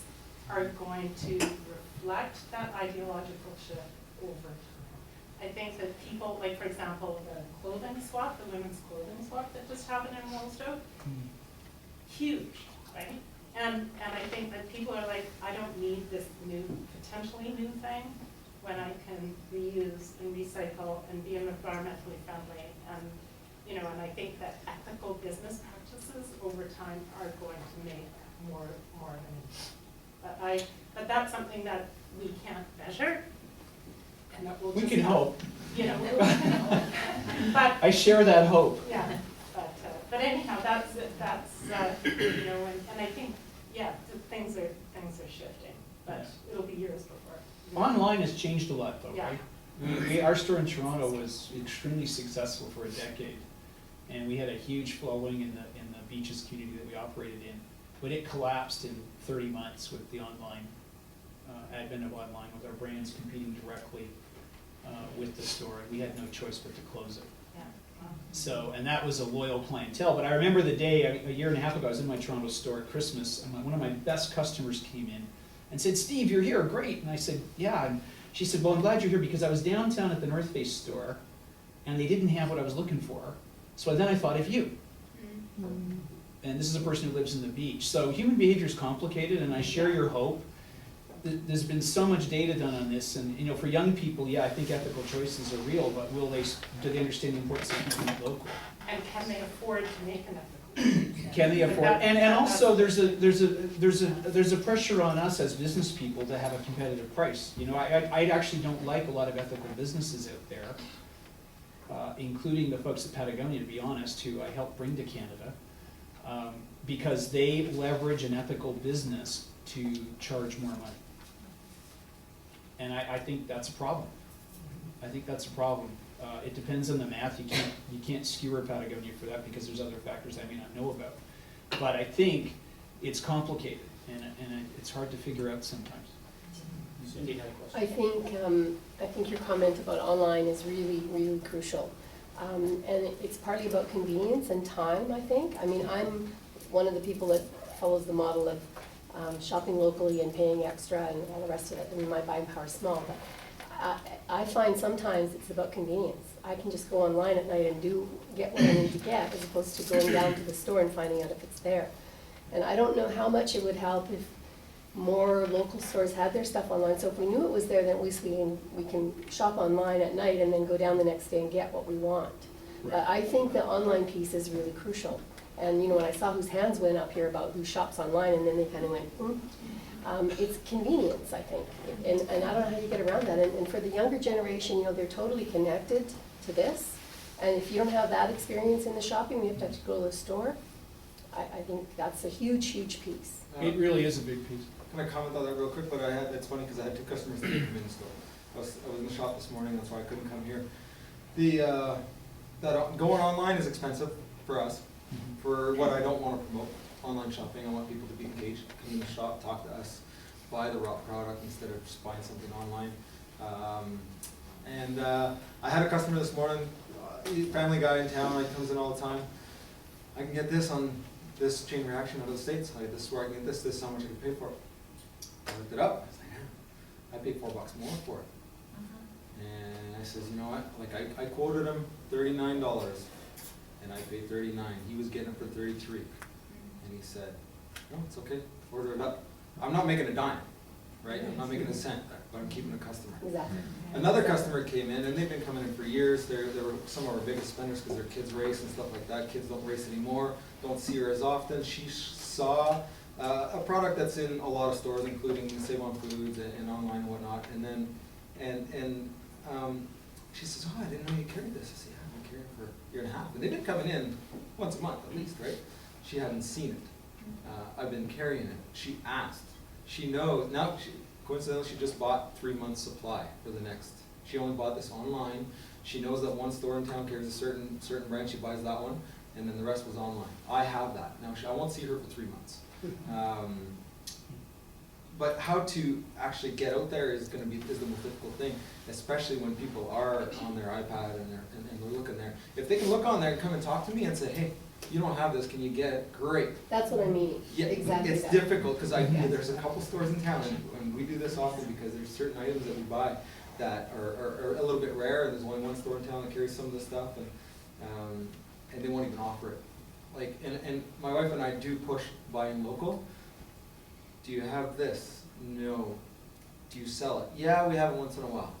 Speaker 2: are going to reflect that ideological shift over time. I think that people, like for example, the clothing swap, the women's clothing swap that just happened in Revelstoke, huge, right? And I think that people are like, I don't need this potentially new thing when I can reuse and recycle and be environmentally friendly. And, you know, and I think that ethical business practices over time are going to make more of an impact. But that's something that we can't measure. And that we'll
Speaker 6: We
Speaker 2: just
Speaker 6: can
Speaker 2: have,
Speaker 6: hope.
Speaker 2: You know, but
Speaker 6: I share that hope.
Speaker 2: yeah, but anyhow, that's you know, and I think, yeah, things are shifting, but it'll be years before.
Speaker 6: Online has changed a lot, though,
Speaker 2: Yeah.
Speaker 6: right? Our store in Toronto was extremely successful for a decade, and we had a huge following in the beaches community that we operated in. But it collapsed in 30 months with the online advent of online, with our brands competing directly with the store. We had no choice but to close it.
Speaker 2: Yeah.
Speaker 6: So, and that was a loyal clientele. But I remember the day, a year and a half ago, I was in my Toronto store at Christmas, and one of my best customers came in and said, "Steve, you're here, great." And I said, "Yeah." And she said, "Well, I'm glad you're here because I was downtown at the North Face store, and they didn't have what I was looking for. So then I thought of you." And this is a person who lives in the beach. So human behavior is complicated, and I share your hope. There's been so much data done on this, and you know, for young people, yeah, I think ethical choices are real, but do they understand the importance of keeping it local?
Speaker 2: And can they afford to make an ethical choice?
Speaker 6: Can they afford? And also, there's a pressure on us as business people to have a competitive price. You know, I actually don't like a lot of ethical businesses out there, including the folks at Patagonia, to be honest, who I helped bring to Canada, because they leverage an ethical business to charge more money. And I think that's a problem. I think that's a problem. It depends on the math. You can't skewer Patagonia for that because there's other factors I may not know about. But I think it's complicated, and it's hard to figure out sometimes. Cindy had a question.
Speaker 10: I think your comment about online is really, really crucial. And it's partly about convenience and time, I think. I mean, I'm one of the people that follows the model of shopping locally and paying extra and all the rest of it. I mean, my buying power is small, but I find sometimes it's about convenience. I can just go online at night and get what I need to get, as opposed to going down to the store and finding out if it's there. And I don't know how much it would help if more local stores had their stuff online. So if we knew it was there, then at least we can shop online at night and then go down the next day and get what we want. But I think the online piece is really crucial. And you know, when I saw whose hands went up here about who shops online, and then they kind of went, it's convenience, I think. And I don't know how you get around that. And for the younger generation, you know, they're totally connected to this. And if you don't have that experience in the shopping, you have to go to the store. I think that's a huge, huge piece.
Speaker 6: It really is a big piece.
Speaker 5: Can I comment on that real quick? But it's funny because I had 2 customers that didn't come in the store. I was in the shop this morning, that's why I couldn't come here. Going online is expensive for us. For what I don't want to promote, online shopping, I want people to be engaged, come in the shop, talk to us, buy the raw product instead of just buying something online. I had a customer this morning, family guy in town, he comes in all the time. I can get this on this chain reaction out of the States. This is where I can get this is how much I can pay for it. I looked it up. I was like, yeah, I paid $4 more for it. And I says, you know what? Like I quoted him $39, and I paid $39. He was getting it for $33, and he said, no, it's okay. Order it up. I'm not making a dime, right? I'm not making a cent, but I'm keeping a customer.
Speaker 10: Exactly.
Speaker 5: Another customer came in, and they've been coming in for years. They were some of our biggest spenders because their kids race and stuff like that. Kids don't race anymore, don't see her as often. She saw a product that's in a lot of stores, including Save On Foods and online and whatnot. And then she says, oh, I didn't know you carried this. I said, yeah, I've been carrying it for a year and a half. And they've been coming in once a month at least, right? She hadn't seen it. I've been carrying it. She asked. She knows. Now, coincidentally, she just bought 3 months supply for the next. She only bought this online. She knows that one store in town carries a certain brand. She buys that one, and then the rest was online. I have that. Now, I won't see her for 3 months. But how to actually get out there is the most difficult thing, especially when people are on their iPad and they're looking there. If they can look on there and come and talk to me and say, hey, you don't have this, can you get it? Great.
Speaker 10: That's what I mean.
Speaker 5: Yeah,
Speaker 10: exactly.
Speaker 5: It's
Speaker 10: that.
Speaker 5: difficult because there's a couple stores in town, and we do this often because there's certain items that we buy that are a little bit rare, and there's only one store in town that carries some of the stuff, and they won't even offer it. Like, and my wife and I do push buying local. Do you have this? No. Do you sell it? Yeah, we have it once in a while.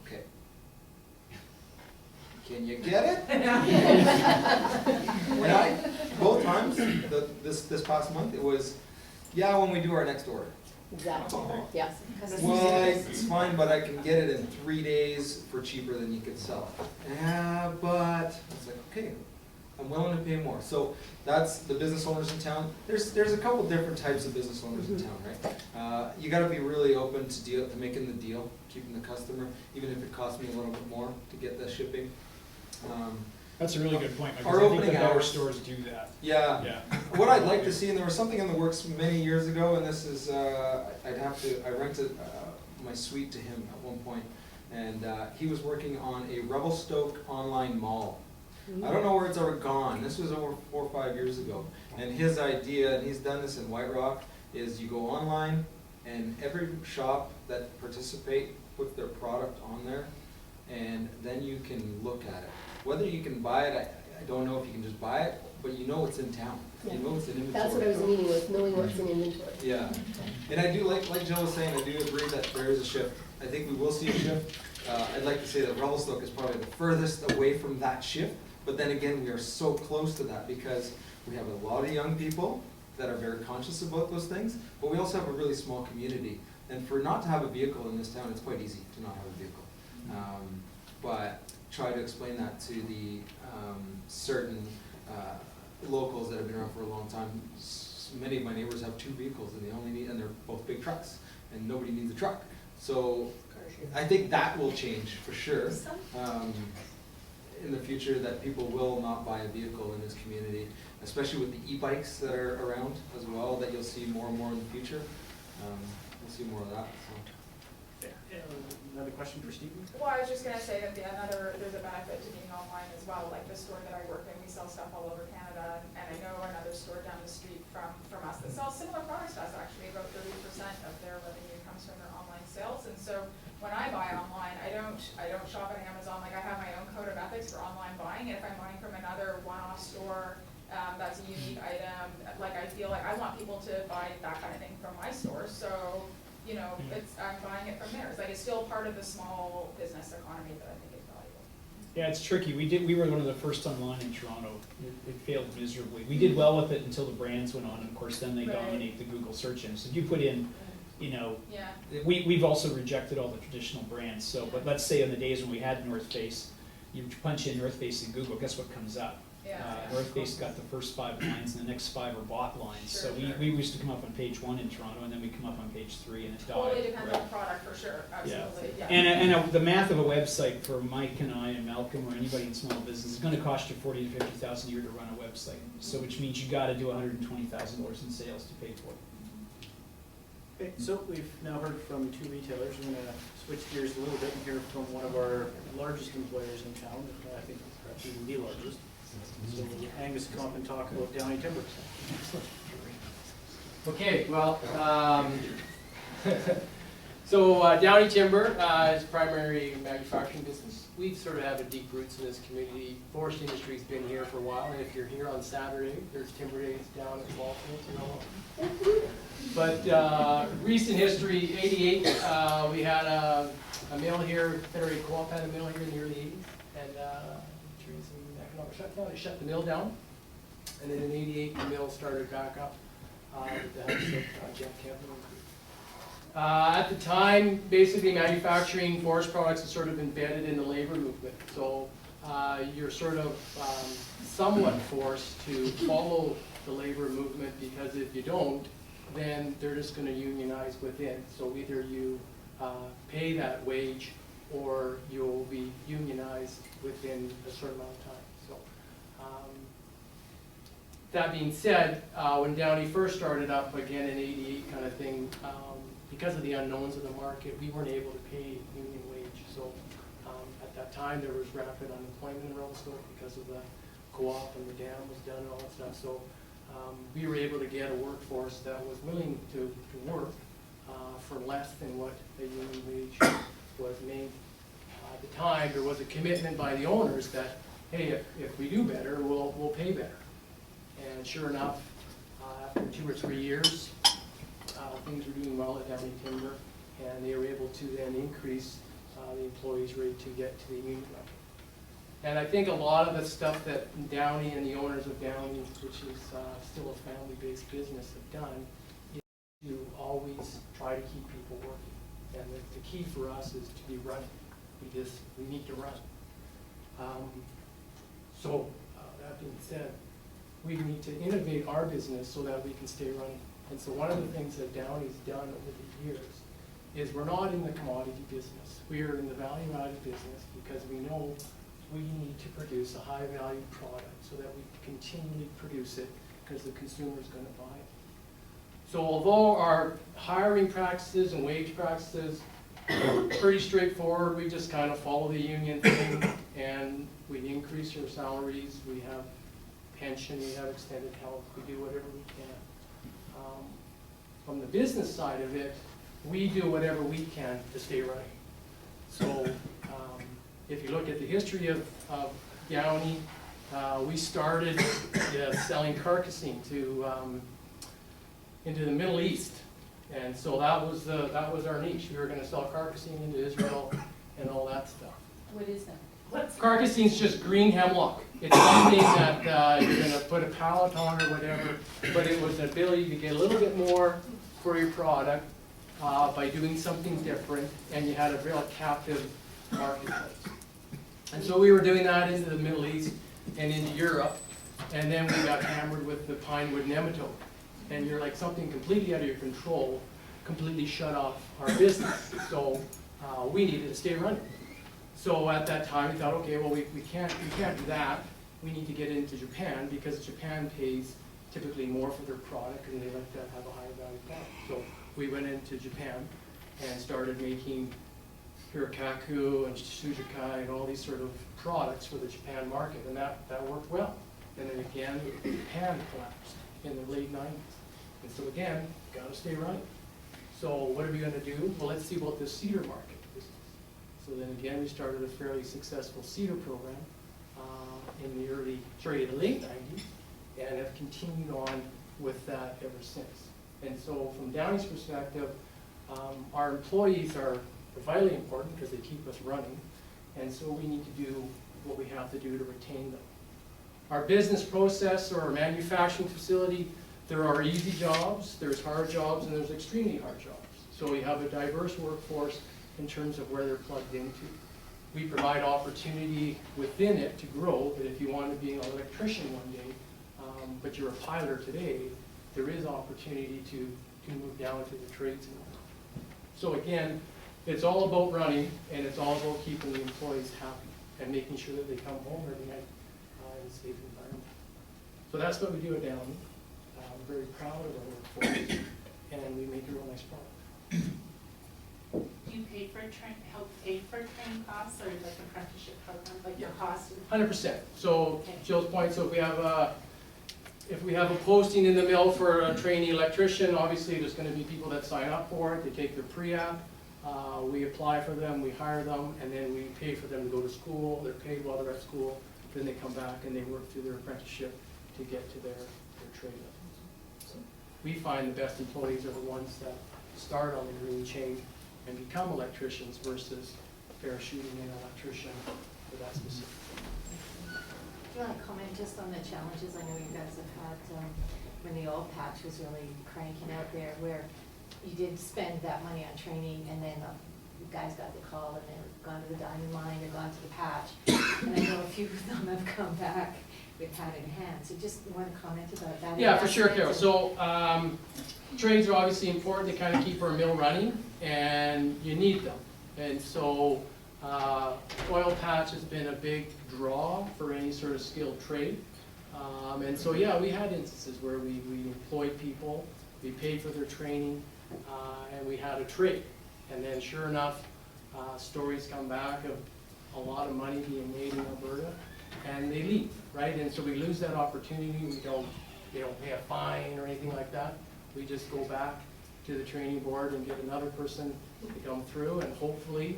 Speaker 5: Okay. Can you get it? Both times, this past month, it was, yeah, when we do our next order.
Speaker 10: Exactly. Yes.
Speaker 5: Well, it's fine, but I can get it in 3 days for cheaper than you could sell it. Yeah, but it's like, okay, I'm willing to pay more. So that's the business owners in town. There's a couple different types of business owners in town, right? You got to be really open to making the deal, keeping the customer, even if it costs me a little bit more to get the shipping.
Speaker 6: That's a really good point, because
Speaker 5: Our
Speaker 6: I think
Speaker 5: opening
Speaker 6: that our
Speaker 5: hours-
Speaker 6: stores do that.
Speaker 5: Yeah.
Speaker 6: Yeah.
Speaker 5: What I'd like to see, and there was something in the works many years ago, and this is, I rented my suite to him at one point, and he was working on a Revelstoke online mall. I don't know where it's ever gone. This was over 4 or 5 years ago. And his idea, and he's done this in White Rock, is you go online, and every shop that participate puts their product on there, and then you can look at it. Whether you can buy it, I don't know if you can just buy it, but you know it's in town. You know it's in inventory.
Speaker 10: That's what I was meaning with, knowing what's in inventory.
Speaker 5: Yeah, and I do, like Jill was saying, I do agree that there is a shift. I think we will see a shift. I'd like to say that Revelstoke is probably the furthest away from that shift, but then again, we are so close to that because we have a lot of young people that are very conscious about those things, but we also have a really small community. And for not to have a vehicle in this town, it's quite easy to not have a vehicle. But try to explain that to the certain locals that have been around for a long time. Many of my neighbors have 2 vehicles, and they're both big trucks, and nobody needs a truck. So I think that will change for sure in the future, that people will not buy a vehicle in this community, especially with the e-bikes that are around as well, that you'll see more and more in the future. We'll see more of that. So.
Speaker 1: Another question for Stephen?
Speaker 7: Well, I was just going to say that there's a benefit to being online as well. Like the store that I work in, we sell stuff all over Canada, and I know another store down the street from us that sells similar products to us actually. About 30% of their revenue comes from their online sales, and so when I buy online, I don't shop at Amazon. Like I have my own code of ethics for online buying, and if I'm buying from another one-off store that's a unique item. Like, I feel like I want people to buy that kind of thing from my store, so, you know, I'm buying it from theirs. Like, it's still part of the small business economy that I think is valuable.
Speaker 6: Yeah, it's tricky. We were one of the first online in Toronto. It failed miserably. We did well with it until the brands went on, and of course then they
Speaker 7: Right.
Speaker 6: dominate the Google search engine. So if you put in, you know,
Speaker 7: Yeah,
Speaker 6: we've also rejected all the traditional brands. So, but let's say in the days when we had North Face, you punch in North Face in Google, guess what comes up?
Speaker 7: yeah.
Speaker 6: North Face got the first 5 lines, and the next 5 are Bott lines. So
Speaker 7: Sure,
Speaker 6: we used to come up on page 1 in Toronto, and then we come up on page 3, and it died.
Speaker 7: Totally depends
Speaker 6: right?
Speaker 7: on the product for sure, absolutely, yeah.
Speaker 6: And the math of a website for Mike and I and Malcolm or anybody in small business is going to cost you $40,000 to $50,000 a year to run a website. So which means you got to do $120,000 in sales to pay for it.
Speaker 1: Okay, so we've now heard from 2 retailers. We're gonna switch gears a little bit and hear from one of our largest employers in town, I think perhaps even the largest. So Angus, come up and talk about Downie Timber.
Speaker 8: Okay, well, so Downie Timber is primary manufacturing business. We sort of have a deep roots in this community. Forest industry's been here for a while, and if you're here on Saturday, there's timber days down at Ballfield, you know. But recent history, '88, we had a mill here, Federated Co-op had a mill here in the early '80s, and trees and economic shutdown, they shut the mill down. And then in '88, the mill started back up with the help of Jeff Kevin. At the time, basically manufacturing forest products is sort of embedded in the labor movement. So you're sort of somewhat forced to follow the labor movement, because if you don't, then they're just going to unionize within. So either you pay that wage, or you'll be unionized within a certain amount of time. So that being said, when Downie first started up again in '88 kind of thing, because of the unknowns of the market, we weren't able to pay union wage. So at that time, there was rapid unemployment in Revelstoke because of the co-op, and the dam was done and all that stuff. So we were able to get a workforce that was willing to work for less than what the union wage was made. At the time, there was a commitment by the owners that, hey, if we do better, we'll pay better. And sure enough, after 2 or 3 years, things were doing well at Downie Timber, and they were able to then increase the employees' rate to get to the union level. And I think a lot of the stuff that Downie and the owners of Downie, which is still a family-based business, have done, is to always try to keep people working. And the key for us is to be running. We need to run. So that being said, we need to innovate our business so that we can stay running. And so one of the things that Downie's done over the years is we're not in the commodity business. We are in the value-added business, because we know we need to produce a high-value product so that we continually produce it, because the consumer is going to buy it. So although our hiring practices and wage practices are pretty straightforward, we just kind of follow the union thing, and we increase our salaries, we have pension, we have extended health, we do whatever we can. From the business side of it, we do whatever we can to stay running. So if you look at the history of Downie, we started selling carcassine into the Middle East, and so that was our niche. We were going to sell carcassine into Israel and all that stuff.
Speaker 2: What is that?
Speaker 8: Carcassine's just green hemlock. It's something that you're going to put a pallet on or whatever, but it was the ability to get a little bit more for your product by doing something different, and you had a real captive marketplace. And so we were doing that into the Middle East and into Europe, and then we got hammered with the pine wood nematode. And you're like, something completely out of your control completely shut off our business. So we needed to stay running. So at that time, we thought, okay, well, we can't do that. We need to get into Japan, because Japan pays typically more for their product, and they like to have a higher value product. So we went into Japan and started making hirakaku and suzukai and all these sort of products for the Japan market, and that worked well. And then again, Japan collapsed in the late 90s. And so again, got to stay running. So what are we going to do? Well, let's see about this cedar market business. So then again, we started a fairly successful cedar program in the late 90s. and have continued on with that ever since. And so from Downie's perspective, our employees are vitally important because they keep us running, and so we need to do what we have to do to retain them. Our business process or our manufacturing facility, there are easy jobs, there's hard jobs, and there's extremely hard jobs. So we have a diverse workforce in terms of where they're plugged into. We provide opportunity within it to grow, but if you want to be an electrician one day, but you're a piler today, there is opportunity to move down to the trades. So again, it's all about running, and it's all about keeping the employees happy and making sure that they come home every night in a safe environment. So that's what we do at Downie. We're very proud of our workforce, and we make a real nice product.
Speaker 2: Do you pay for help pay for training costs, or like apprenticeship programs, like your costs?
Speaker 8: 100%. So
Speaker 2: Okay.
Speaker 8: Jill's point, so if we have a posting in the mill for a trainee electrician, obviously there's going to be people that sign up for it. They take their pre-app, we apply for them, we hire them, and then we pay for them to go to school. They're paid while they're at school. Then they come back and they work through their apprenticeship to get to their trade levels. So we find the best employees are the ones that start on the green chain and become electricians versus parachuting in an electrician for that specific.
Speaker 11: Do you want to comment just on the challenges I know you guys have had when the oil patch was really cranking out there, where you did spend that money on training and then you guys got the call and they've gone to the diamond mine or gone to the patch, and I know a few of them have come back with hat in hand. So just want to comment about that?
Speaker 8: Yeah, for sure, Carol. So trades are obviously important to kind of keep our mill running, and you need them. And so oil patch has been a big draw for any sort of skilled trade. And so yeah, we had instances where we employed people, we paid for their training, and we had a trade. And then sure enough, stories come back of a lot of money being made in Alberta, and they leave, right? And so we lose that opportunity. They don't pay a fine or anything like that. We just go back to the training board and get another person to come through, and hopefully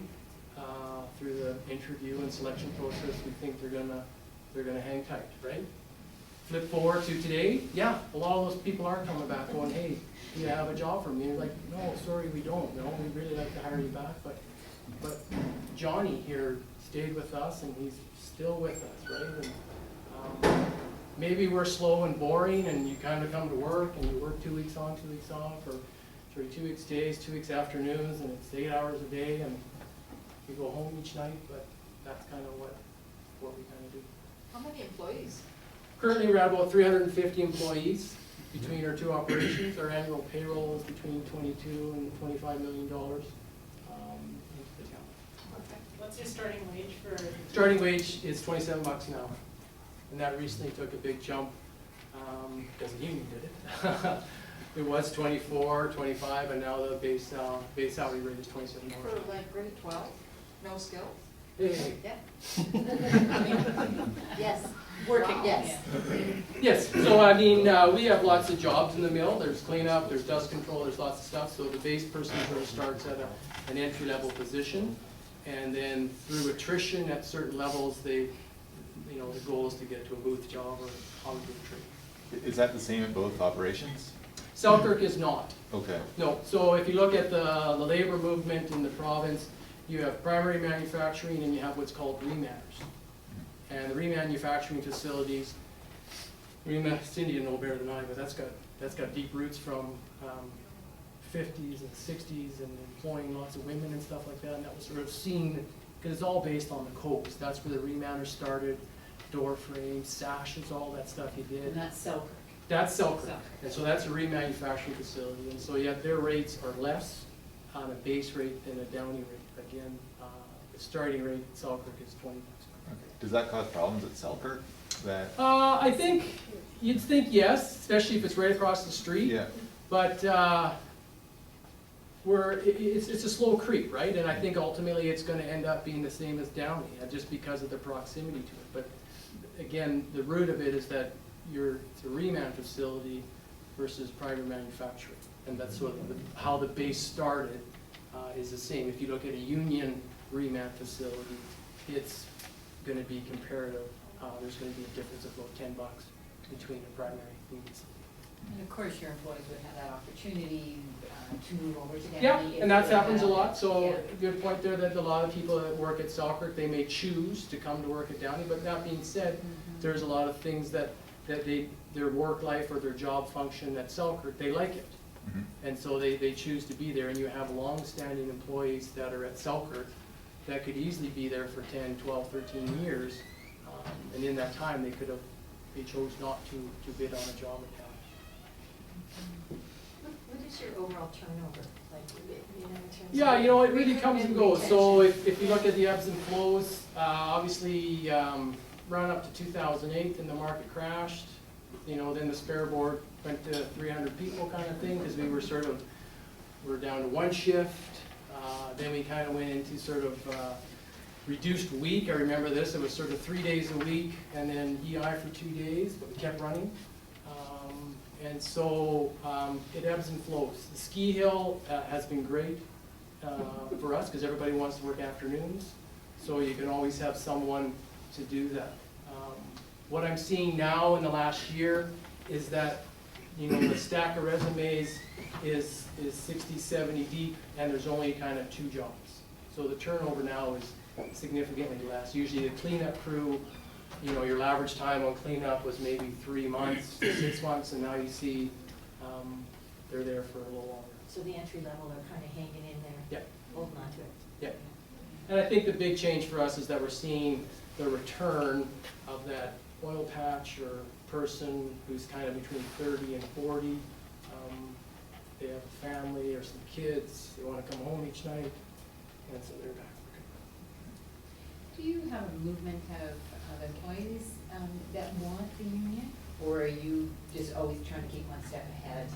Speaker 8: through the interview and selection process, we think they're gonna hang tight, right? Flip forward to today, yeah, a lot of those people are coming back going, hey, do you have a job for me? And you're like, no, sorry, we don't. No, we'd really like to hire you back, but Johnny here stayed with us, and he's still with us, right? And maybe we're slow and boring, and you kind of come to work, and you work 2 weeks on, 2 weeks off, or 2 weeks days, 2 weeks afternoons, and it's 8 hours a day, and you go home each night, but that's kind of what we kind of do.
Speaker 11: How many employees?
Speaker 8: Currently, we're at about 350 employees between our two operations. Our annual payroll is between $22 and $25 million into the town.
Speaker 2: Okay. What's your starting wage for?
Speaker 8: Starting wage is $27 an hour, and that recently took a big jump because the union did it. It was 24, 25, and now the base salary rate is $27.
Speaker 11: For like grade 12, no skills?
Speaker 8: Hey.
Speaker 11: Yeah. Yes. Working, yes.
Speaker 8: Yes, so I mean, we have lots of jobs in the mill. There's cleanup, there's dust control, there's lots of stuff. So the base person sort of starts at an entry-level position, and then through attrition at certain levels, the goal is to get to a booth job or on booth trade.
Speaker 12: Is that the same in both operations?
Speaker 8: Selkirk is not.
Speaker 12: Okay.
Speaker 8: No, so if you look at the labor movement in the province, you have primary manufacturing and you have what's called remanners. And the remanufacturing facilities, Cindy will know better than I, but that's got deep roots from 50s and 60s and employing lots of women and stuff like that. And that was sort of seen, because it's all based on the coast. That's where the remanners started, door frames, sashes, all that stuff he did.
Speaker 11: And that's Selkirk.
Speaker 8: That's Selkirk. And so that's a remanufacturing facility. And so yeah, their rates are less on a base rate than a Downie rate. Again, the starting rate at Selkirk is $20.
Speaker 12: Okay. Does that cause problems at Selkirk?
Speaker 8: I think, you'd think yes, especially if it's right across the street.
Speaker 12: Yeah.
Speaker 8: But it's a slow creep, right? And I think ultimately it's going to end up being the same as Downie, just because of the proximity to it. But again, the root of it is that it's a reman facility versus private manufacturing. And that's sort of how the base started is the same. If you look at a union reman facility, it's going to be comparative. There's going to be a difference of about $10 between the primary needs.
Speaker 13: And of course, your employees would have that opportunity to move over to Downie.
Speaker 8: Yeah,
Speaker 13: if
Speaker 8: and that
Speaker 13: they
Speaker 8: happens a
Speaker 13: have-
Speaker 8: lot, so
Speaker 13: Yeah.
Speaker 8: good point there, that a lot of people that work at Selkirk, they may choose to come to work at Downie, but that being said, there's a lot of things that their work life or their job function at Selkirk, they like it.
Speaker 12: Mhm.
Speaker 8: And so they choose to be there, and you have long-standing employees that are at Selkirk that could easily be there for 10, 12, 13 years. And in that time, they chose not to bid on a job at Downie.
Speaker 11: What is your overall turnover, like, in terms of?
Speaker 8: Yeah, you know, it really comes and goes. So
Speaker 11: retention?
Speaker 8: if you look at the ebbs and flows, obviously, run up to 2008, then the market crashed. You know, then the spare board went to 300 people kind of thing, because we're down to one shift. Then we kind of went into sort of reduced week. I remember this, it was sort of 3 days a week, and then EI for 2 days, but we kept running. And so it ebbs and flows. The ski hill has been great for us, because everybody wants to work afternoons, so you can always have someone to do that. What I'm seeing now in the last year is that, you know, the stack of resumes is 60, 70 deep, and there's only kind of 2 jobs. So the turnover now is significantly less. Usually the cleanup crew, you know, your average time on cleanup was maybe 3 months, 6 months, and now you see they're there for a little longer.
Speaker 11: So the entry level are kind of hanging in there?
Speaker 8: Yeah.
Speaker 11: Holding on to it?
Speaker 8: Yeah. And I think the big change for us is that we're seeing the return of that oil patch or person who's kind of between 30 and 40. They have a family or some kids, they want to come home each night, and so they're back.
Speaker 13: Do you have a movement of employees that want the union? Or are you just always trying to keep one step ahead,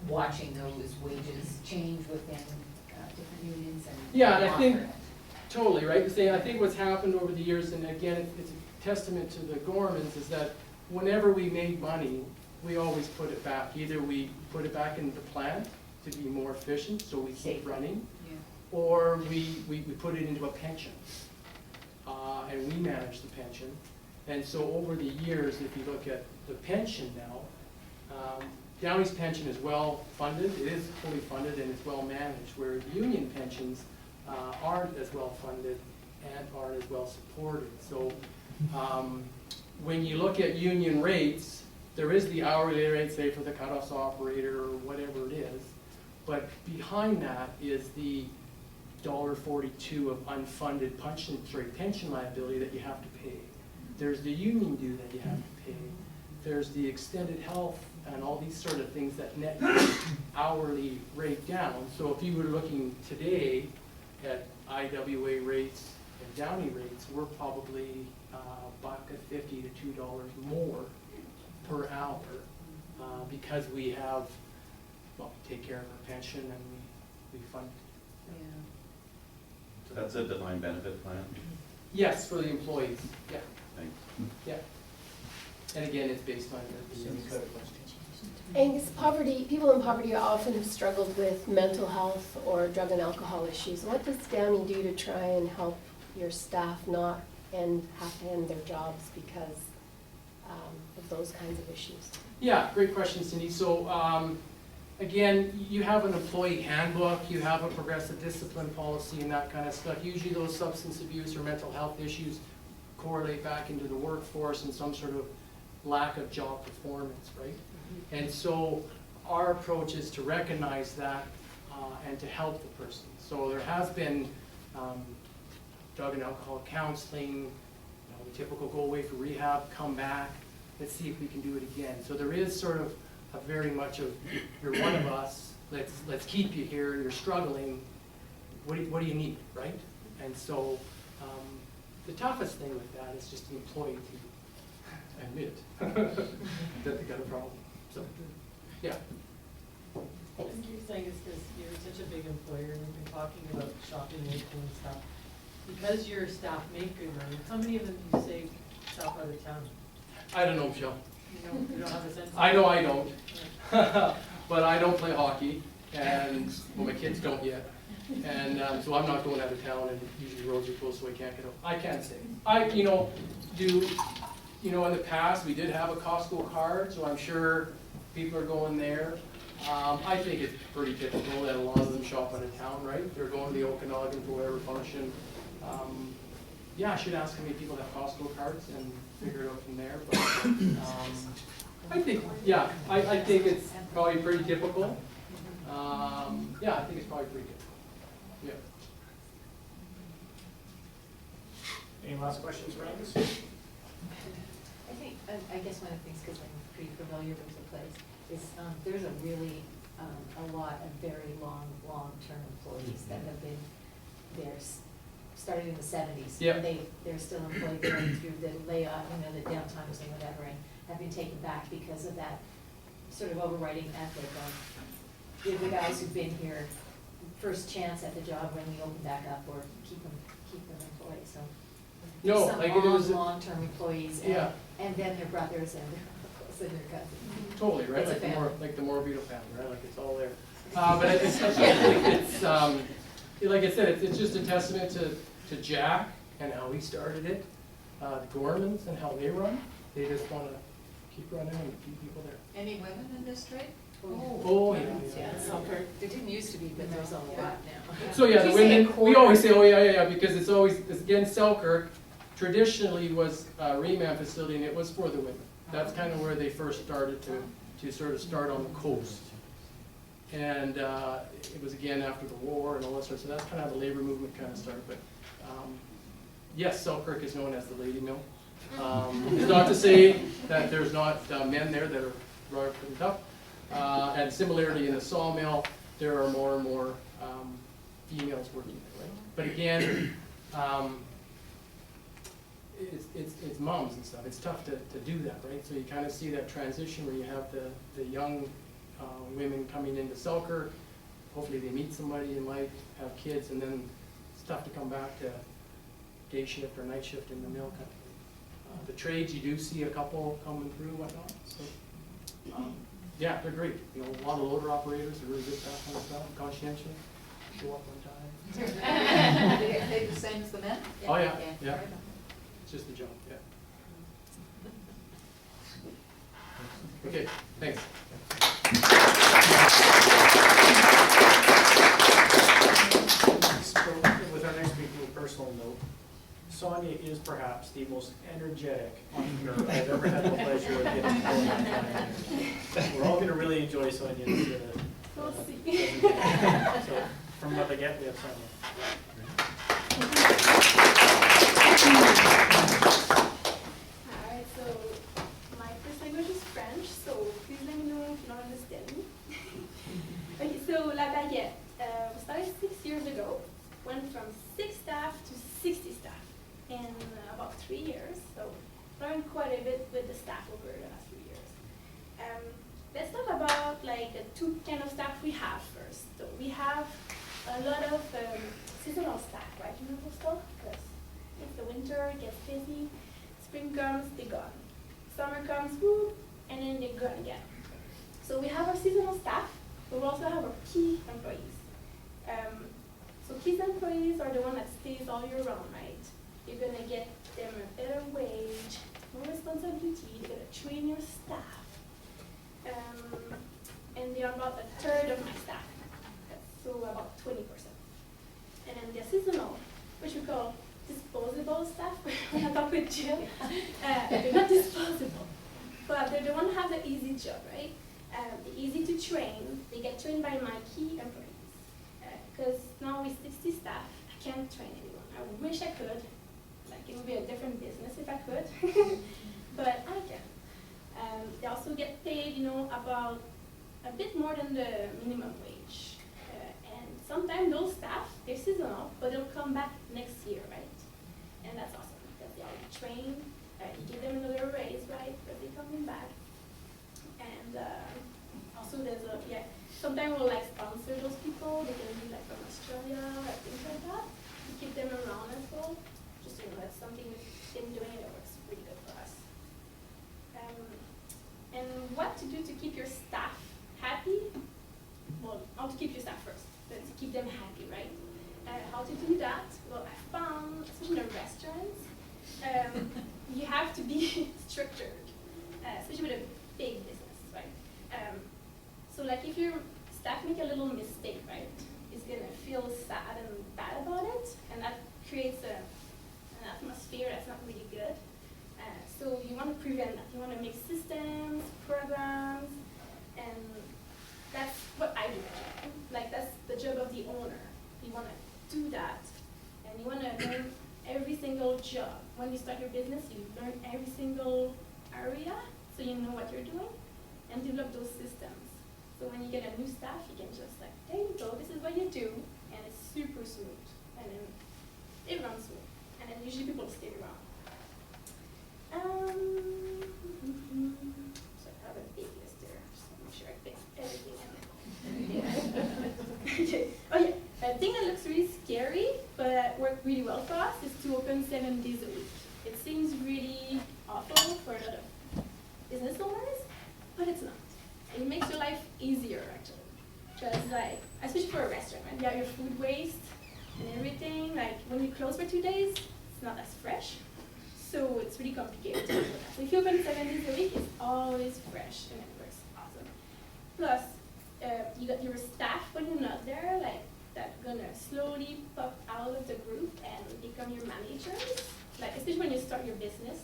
Speaker 13: watching those wages change within different unions and
Speaker 8: Yeah, and I think,
Speaker 13: offering it?
Speaker 8: totally, right? I think what's happened over the years, and again, it's a testament to the Gormans, is that whenever we made money, we always put it back. Either we put it back into the plant to be more efficient, so we keep running,
Speaker 13: Yeah.
Speaker 8: or we put it into a pension. And we manage the pension. And so over the years, if you look at the pension now, Downie's pension is well funded, it is fully funded and it's well managed, where union pensions aren't as well funded and aren't as well supported. So when you look at union rates, there is the hourly rate, say for the cutoffs operator or whatever it is, but behind that is the $1.42 of unfunded pension liability that you have to pay. There's the union due that you have to pay. There's the extended health and all these sort of things that net your hourly rate down. So if you were looking today at IWA rates and Downie rates, we're probably $1.50 to $2 more per hour because we have, well, take care of our pension and we fund it.
Speaker 13: Yeah.
Speaker 14: So that's a defined benefit plan?
Speaker 8: Yes, for the employees, yeah,
Speaker 14: Thanks.
Speaker 8: yeah. And again, it's based on the
Speaker 10: Angus, people in poverty often have struggled with mental health or drug and alcohol issues. What does Downie do to try and help your staff not have to end their jobs because of those kinds of issues?
Speaker 8: Yeah, great question, Cindy. So again, you have an employee handbook, you have a progressive discipline policy and that kind of stuff. Usually those substance abuse or mental health issues correlate back into the workforce and some sort of lack of job performance, right? Mm-hmm. And so our approach is to recognize that and to help the person. So there has been drug and alcohol counseling, the typical go away for rehab, come back, let's see if we can do it again. So there is sort of a very much of, you're one of us, let's keep you here, you're struggling, what do you need, right? And so the toughest thing with that is just the employee to admit that they got a problem. So, yeah.
Speaker 15: I'm curious, Angus, because you're such a big employer and we've been talking about shopping local and stuff. Because your staff make good money, how many of them do you say shop out of town?
Speaker 8: I don't know, Michelle.
Speaker 15: You don't have a sense?
Speaker 8: I know I don't. But I don't play hockey, and well, my kids don't yet. And so I'm not going out of town, and usually roads are closed, so I can't get up. I can't say. you know, in the past, we did have a Costco card, so I'm sure people are going there. I think it's pretty typical that a lot of them shop out of town, right? They're going to the Okanagan for whatever function. Yeah, I should ask how many people have Costco cards and figure it out from there, but, I think, yeah, I think it's probably pretty typical. Yeah, I think it's probably pretty typical, yeah.
Speaker 1: Any last questions for Angus?
Speaker 11: I think, I guess one of the things, because I'm pretty familiar with the place, is there's a really, a lot of very long-term employees that have been there, started in the 70s.
Speaker 8: Yep.
Speaker 11: And they're still employed there through the layoff, you know, the downtimes and whatever, and have been taken back because of that sort of overriding ethic of the guys who've been here, first chance at the job when we open back up, or keep them employed, so.
Speaker 8: No,
Speaker 11: Some
Speaker 8: like it was.
Speaker 11: long-term employees,
Speaker 8: Yeah.
Speaker 11: and then their brothers and their cousins.
Speaker 8: Totally, right,
Speaker 11: It's a
Speaker 8: like the
Speaker 11: family.
Speaker 8: like the Morabito family, right, like it's all there. But I think it's, like I said, it's just a testament to Jack and how he started it, the Gormans and how they run. They just wanna keep running and keep people there.
Speaker 13: Any women in this trade?
Speaker 8: Oh, yeah.
Speaker 11: Yeah, soccer, there didn't used to be, but there's a lot now.
Speaker 8: So yeah,
Speaker 11: Did
Speaker 8: the
Speaker 11: you say a
Speaker 8: women, we
Speaker 11: quarter?
Speaker 8: always say, oh yeah, because it's always, again, Selkirk traditionally was a reman facility and it was for the women. That's kind of where they first started to sort of start on the coast. And it was again after the war and all that sort of, so that's kind of how the labor movement kind of started. But yes, Selkirk is known as the lady mill. It's not to say that there's not men there that are pretty tough. And similarly in the sawmill, there are more and more females working there, right? But again, it's moms and stuff. It's tough to do that, right? So you kind of see that transition where you have the young women coming into Selkirk. Hopefully they meet somebody in life, have kids, and then it's tough to come back to day shift or night shift in the mill kind of thing. The trades, you do see a couple coming through and whatnot. So yeah, they're great. You know, a lot of loader operators are really good at that kind of stuff, conscientious, show up on time.
Speaker 13: They the same as the men?
Speaker 8: Oh yeah, yeah. It's just a job, yeah. Okay, thanks.
Speaker 1: So, with our next speaker, a personal note, Sonia is perhaps the most energetic entrepreneur I've ever had the pleasure of getting to know in my time. We're all going to really enjoy Sonia's presentation. So, from Baguette, we have Sonia.
Speaker 16: Alright, so my first language is French, so please let me know if you don't understand me. Okay, so La Baguette, we started 6 years ago, went from 6 staff to 60 staff in about 3 years, so learned quite a bit with the staff over the last few years. Let's talk about like the two kind of staff we have first. So we have a lot of seasonal staff, right, in Revelstoke, because it's the winter, it gets busy, spring comes, they're gone. Summer comes, whoop, and then they're gone again. So we have our seasonal staff, but we also have our key employees. So key employees are the one that stays all year round, right? You're gonna get them a better wage, more responsibility, you're gonna train your staff. And they are about a third of my staff, so about 20%. And then they're seasonal, which we call disposable staff. When I talk with Jill, they're not disposable, but they're the one who have the easy job, right? They're easy to train. They get trained by my key employees. Because now with 60 staff, I can't train anyone. I wish I could. Like it would be a different business if I could, but I can. They also get paid, you know, about a bit more than the minimum wage. And sometimes those staff, they're seasonal, but they'll come back next year, right? And that's awesome because they already trained. You give them another raise, right? But they're coming back. And also there's a, sometimes we'll like sponsor those people. They can be like from Australia or things like that. We keep them around as well. Just, you know, that's something we've been doing and it works pretty good for us. And what to do to keep your staff happy? Well, how to keep your staff first, but to keep them happy, right? How to do that? Well, I found, especially in the restaurants, you have to be structured, especially with a big business, right? So like if your staff make a little mistake, right, it's gonna feel sad and bad about it, and that creates an atmosphere that's not really good. So you want to prevent that. You want to make systems, programs, and that's what I do. Like that's the job of the owner. You want to do that, and you want to learn every single job. When you start your business, you learn every single area, so you know what you're doing, and develop those systems. So when you get a new staff, you can just like, there you go, this is what you do, and it's super smooth, and then it runs smooth, and then usually people stay around. So I have a big list there, just to make sure I fit everything in. Okay. Oh yeah, a thing that looks really scary, but worked really well for us is to open 7 days a week. It seems really awful for a lot of business owners, but it's not. And it makes your life easier, actually. Just like, especially for a restaurant, right? You have your food waste and everything. Like when you close for 2 days, it's not as fresh. So it's really complicated to do that. So if you open 7 days a week, it's always fresh and it works awesome. Plus, you got your staff when you're not there, like that gonna slowly pop out of the group and become your managers. Like especially when you start your business,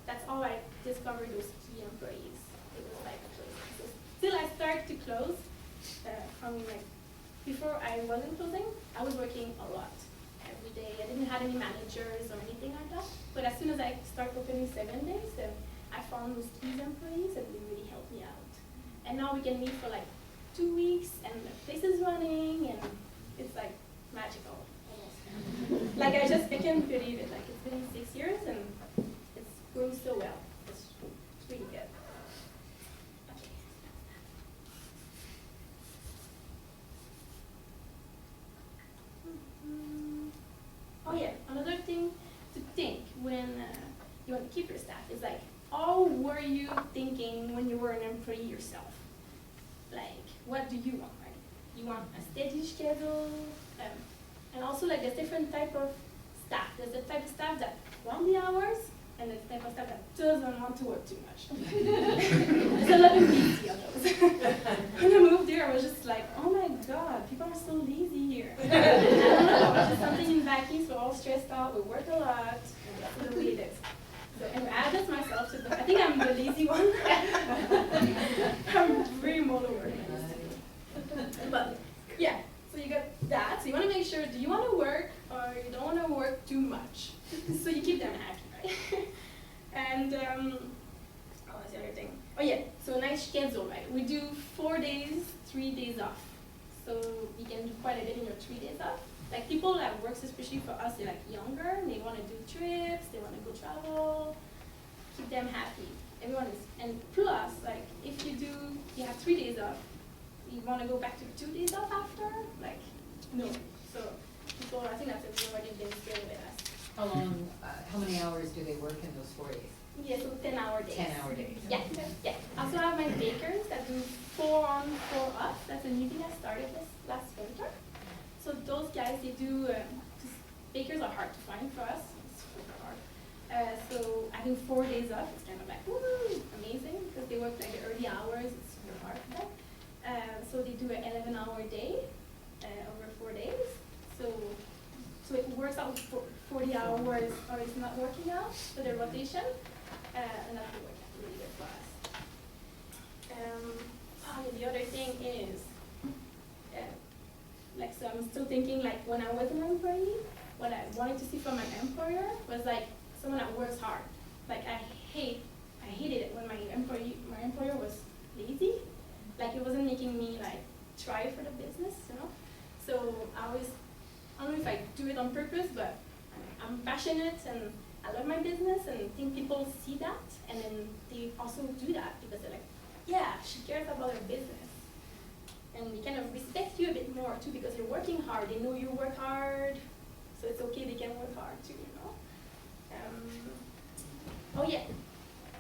Speaker 16: that's how I discovered those key employees. It was like so till I started to close, from like before I wasn't closing, I was working a lot. Every day. I didn't have any managers or anything like that. But as soon as I started opening 7 days, I found those key employees and they really helped me out. And now we can meet for like 2 weeks and the place is running and it's like magical almost. Like I can't believe it. Like it's been 6 years and it's going so well. It's really good. Okay. Oh yeah, another thing to think when you want to keep your staff is like, how were you thinking when you were an employee yourself? Like, what do you want, right? You want a steady schedule, and also like there's different type of staff. There's the type of staff that want the hours, and there's the type of staff that doesn't want to work too much. There's a lot of lazy of those. When I moved here, I was just like, oh my god, people are so lazy here. I don't know, it's just something in Baguette, we're all stressed out, we work a lot, and that's the way it is. So, and I added myself to I think I'm the lazy one. I'm very motor organized. But yeah, so you got that. So you want to make sure, do you want to work or you don't want to work too much? So you keep them happy, right? And what's the other thing? Oh yeah, so a nice schedule, right? We do 4 days, 3 days off. So you can do quite a bit in your 3 days off. Like people that works, especially for us, they're like younger, and they want to do trips, they want to go travel, keep them happy. Everyone is, and plus, like if you have 3 days off, you want to go back to 2 days off after? Like, no. So people, I think that's everybody been staying with us.
Speaker 13: How long, how many hours do they work in those 4 days?
Speaker 16: Yeah, so 10-hour days.
Speaker 13: 10-hour days.
Speaker 16: Yeah, yeah. I also have my bakers that do 4 on, 4 off. That's a new thing I started this last winter. So those guys, they do, bakers are hard to find for us. It's super hard. So having 4 days off, it's kind of like, woo, amazing, because they work like the early hours, it's super hard for them. So they do an 11-hour day over 4 days. So it works out for 40 hours, or it's not working out for the rotation, and that will work out really good for us. The other thing is, like, so I'm still thinking, like, when I was an employee, what I wanted to see from my employer was like someone that works hard. Like I hated it when my employer was lazy. Like it wasn't making me like try for the business, you know. So I don't know if I do it on purpose, but I'm passionate and I love my business and think people see that, and then they also do that because they're like, yeah, she cares about her business. And they kind of respect you a bit more too because you're working hard. They know you work hard, so it's okay. They can work hard too, you know. Oh yeah,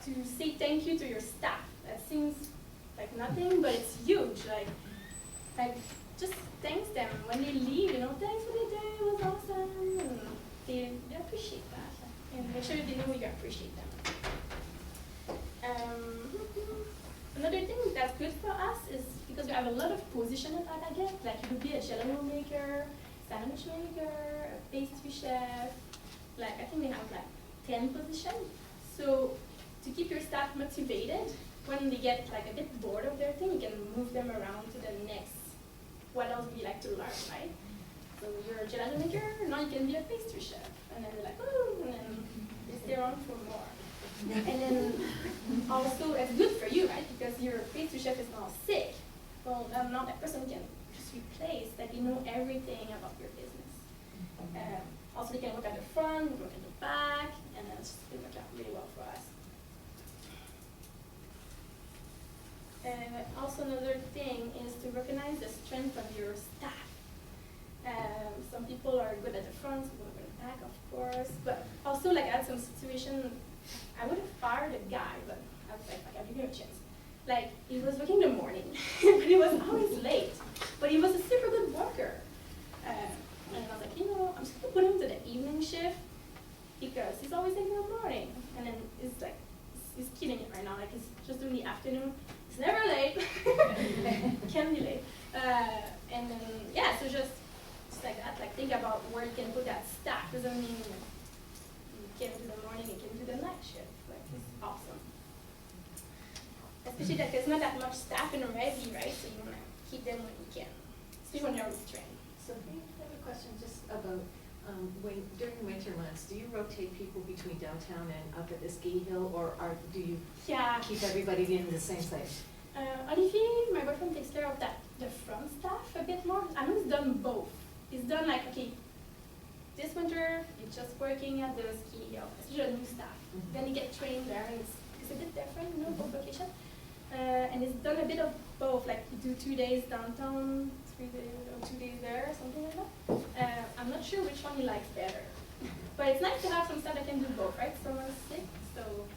Speaker 16: to say thank you to your staff. That seems like nothing, but it's huge. Like just thanks them when they leave. You know, thanks for the day. It was awesome. And they appreciate that, and make sure they know you appreciate them. what's good for us is because we have a lot of positions at Baguette. Like you could be a gelato maker, sandwich maker, a pastry chef. Like I think we have like 10 positions. So to keep your staff motivated, when they get like a bit bored of their thing, you can move them around to the next. What else would you like to learn, right? So you're a gelato maker, now you can be a pastry chef. And then they're like, oh, and then they stay around for more. And then also it's good for you, right? Because your pastry chef is now sick. Well, now that person can just replace, that you know everything about your business. Also, you can work at the front, work at the back, and then it's just going to work out really well for us. Also, another thing is to recognize the strength of your staff. Some people are good at the front, some people are good at the back, of course. But also, like, I had some situation, I would have fired a guy, but I was like, I'll give him a chance. Like, he was working in the morning, but he was always late. But he was a super good worker. And I was like, you know, I'm just going to put him to the evening shift because he's always in the morning. And then it's like, he's killing it right now. Like, he's just doing the afternoon. He's never late. Can be late. And then, yeah, so just like that. Like, think about where you can put that staff. Doesn't mean you can't do the morning, you can do the night shift. Like, it's awesome. Especially that there's not that much staff in a Revy, right? So you want to keep them when you can, especially when they're restrained.
Speaker 11: So I have a question just about when during winter months, do you rotate people between downtown and up at the ski hill, or do you keep everybody in the same place?
Speaker 16: Olivier, my boyfriend, takes care of that, the front staff a bit more. I know he's done both. He's done like, okay, this winter you're just working at the ski hill, especially a new staff. Then you get trained there, and it's a bit different, you know, both locations. And he's done a bit of both, like you do 2 days downtown, 3 days, or 2 days there, something like that. I'm not sure which one he likes better. But it's nice to have some staff that can do both, right? Someone's sick, so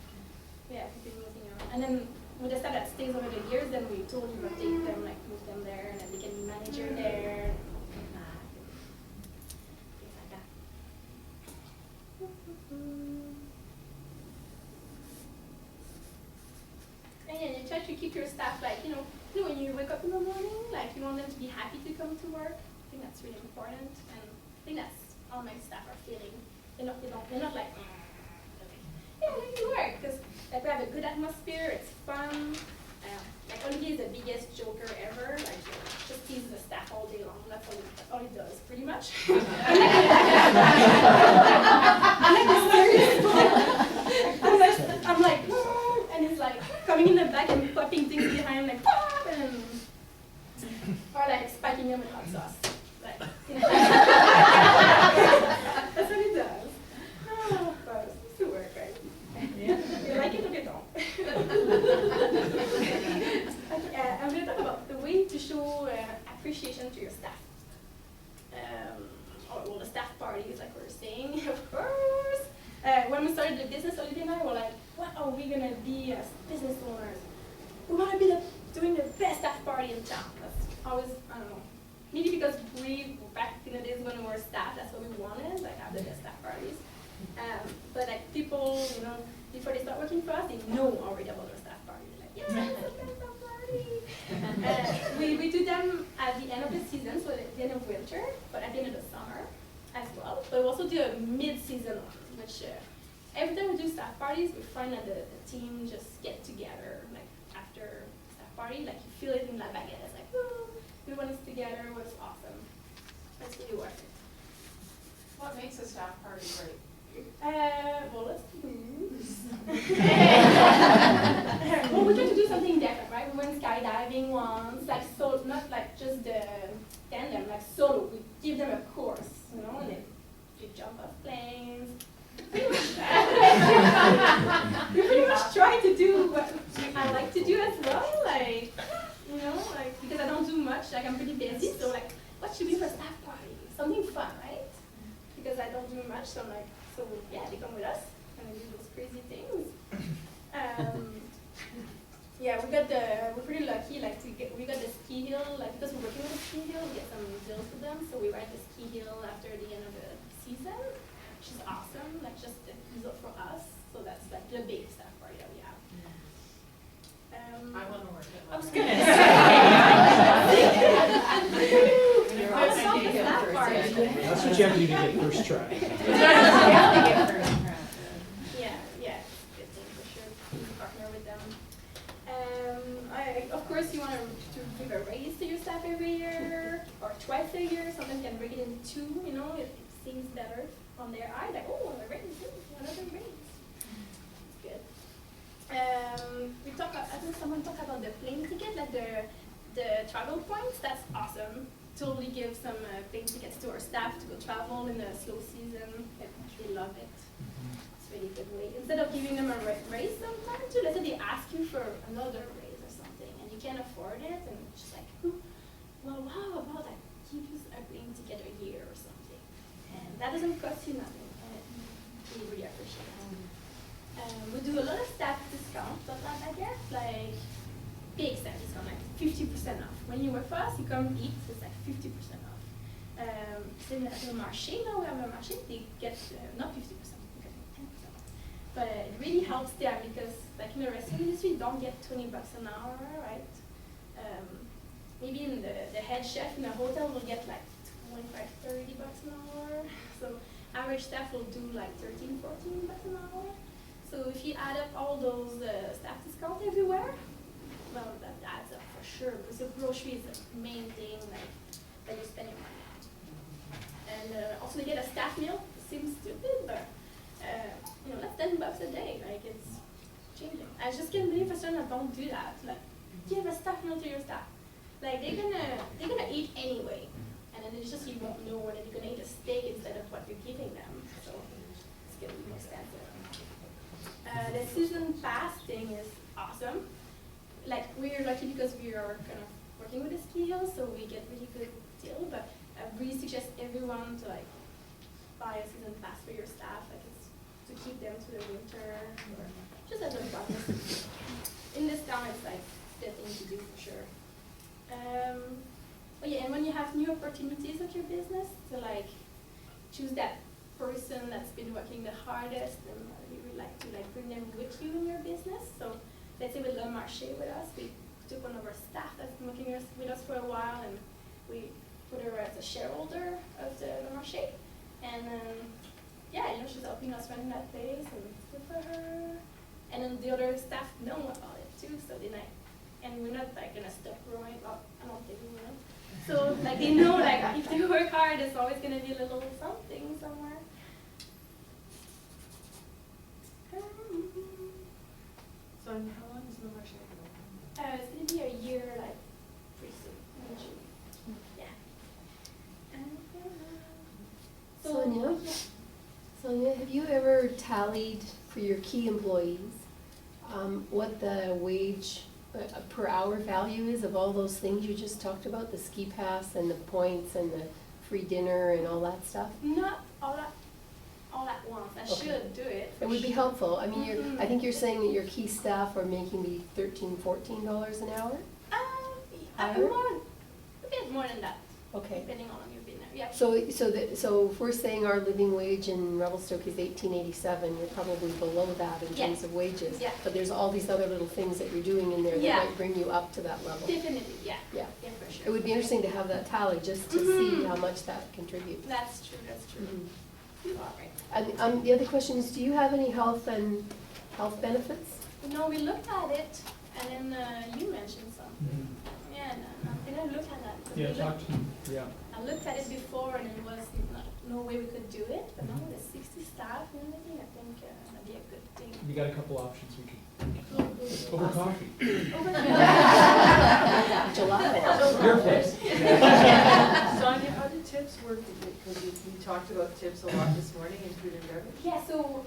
Speaker 16: yeah, keep it moving around. And then with the staff that stays over the years, then we totally rotate them, like move them there, and then they can be manager there, things like that. And then you try to keep your staff, like, you know, when you wake up in the morning, like, you want them to be happy to come to work. I think that's really important, and I think that's all my staff are feeling. They're not like, yeah, let me work, because like we have a good atmosphere, it's fun. Like Olivier is the biggest joker ever, like just teases the staff all day long. That's all he does, pretty much. I'm like, and he's like coming in the back and popping things behind, like, and or like spiking them with hot sauce. Like, that's what he does. Oh, but it's to work, right? Yeah. You like it or you don't. Okay, I'm going to talk about the way to show appreciation to your staff. Well, the staff parties, like we were saying, of course. When we started the business, Olivier and I were like, what are we going to be as business owners? We want to be doing the best staff party in town. That's always, I don't know, maybe because back in the days when we were staff, that's what we wanted, like have the best staff parties. But like people, you know, before they start working for us, they know already about our staff party. They're like, yeah, it's a best staff party. We do them at the end of the season, so at the end of winter, but at the end of the summer as well. But we also do a mid-season one, which every time we do staff parties, we find that the team just get together, like after staff party, like you feel it in La Baguette. It's like, oh, everyone is together, it was awesome. That's really worth it.
Speaker 7: What makes a staff party great?
Speaker 16: Well, let's well, we try to do something different, right? We went skydiving once, like so, not like just the tandem, like solo. We give them a course, you know, and they jump off planes. We pretty much try to do what I like to do as well, like, you know, like, because I don't do much, like I'm pretty busy, so like, what should be for a staff party? Something fun, right? Because I don't do much, so I'm like, so yeah, they come with us and we do those crazy things. Yeah, we're pretty lucky, like we got the ski hill, like because we're working with the ski hill, we get some deals with them, so we ride the ski hill after the end of the season, which is awesome, like just the result for us. So that's like the big staff party that we have.
Speaker 15: I want to work at
Speaker 2: was gonna say.
Speaker 16: I'll stop the staff part.
Speaker 6: That's what you have to do to get first try.
Speaker 16: Yeah, it's a good thing for sure, to partner with them. Of course, you want to give a raise to your staff every year, or twice a year, sometimes you can break it in two, you know, it seems better on their eye, like, oh, a raise, another raise. It's good. I think someone talked about the plane ticket, like the travel points, that's awesome. Totally give some plane tickets to our staff to go travel in the slow season, they love it. It's a really good way. Instead of giving them a raise sometimes too, let's say they ask you for another raise or something, and you can't afford it, and it's just like, well, how about I give you a plane ticket a year or something? And that doesn't cost you nothing, and we really appreciate it. We do a lot of staff discounts on that, I guess, like big staff discount, like 50% off. When you work for us, you come eat, it's like 50% off. Same at the marché, now we have a marché, they get not 50%, they get 10% off. But it really helps them because, like in the restaurant industry, you don't get $20 an hour, right? Maybe in the head chef in a hotel will get like $25, $30 an hour. So average staff will do like $13, $14 an hour. So if you add up all those staff discounts everywhere, well, that adds up for sure. Because the grocery is the main thing that you spend your money on. And also they get a staff meal. It seems stupid, but you know, that's $10 a day. Like it's changing. I just can't believe restaurants don't do that. Like give a staff meal to your staff. Like they're gonna eat anyway, and then it's just you won't know whether they're gonna eat a steak instead of what you're giving them. So it's gonna be more expensive. The season pass thing is awesome. Like we're lucky because we are kind of working with the ski hills, so we get really good deal. But I really suggest everyone to like buy a season pass for your staff. Like it's to keep them to the winter, or just as a bonus. In this town, it's like the thing to do for sure. But yeah, and when you have new opportunities at your business, to like choose that person that's been working the hardest, and we would like to like bring them with you in your business. So let's say with Le Marché with us, we took one of our staff that's been working with us for a while, and we put her as a shareholder of the Le Marché. And yeah, you know, she's helping us run that place, and it's good for her. And then the other staff know about it too, so they like, and we're not like gonna stop growing. Well, I don't think we will. So like they know like if they work hard, there's always gonna be a little something somewhere.
Speaker 15: So and how long is the marché open?
Speaker 16: It's gonna be a year, like pretty soon, in June. Yeah.
Speaker 10: Sonia, have you ever tallied for your key employees what the wage per hour value is of all those things you just talked about, the ski pass and the points and the free dinner and all that stuff?
Speaker 16: Not all at once. I should do it.
Speaker 10: It would be helpful. I mean, I think you're saying that your key staff are making maybe $13, $14 an hour?
Speaker 16: A bit more than that.
Speaker 10: Okay.
Speaker 16: Depending on when you've been there. Yeah.
Speaker 10: So if we're saying our living wage in Revelstoke is $18.87, you're probably below that in terms of wages.
Speaker 16: Yeah.
Speaker 10: But there's all these other little things that you're doing in there that might bring you up to that level.
Speaker 16: Definitely, yeah.
Speaker 10: Yeah.
Speaker 16: Yeah, for sure.
Speaker 10: It would be interesting to have that tally just to see how much that contributes.
Speaker 16: That's true. You are right.
Speaker 10: And the other question is, do you have any health benefits?
Speaker 16: No, we looked at it, and then you mentioned something. Yeah, I didn't look at that.
Speaker 8: Yeah, talk to me. Yeah.
Speaker 16: I looked at it before, and it was no way we could do it. But now with the 60 staff and everything, I think that'd be a good thing.
Speaker 8: We got a couple options we could.
Speaker 16: Over
Speaker 8: Over coffee.
Speaker 10: July.
Speaker 8: Your place.
Speaker 15: Sonia, how do tips work? Because we talked about tips a lot this morning in food and beverage.
Speaker 16: Yeah, so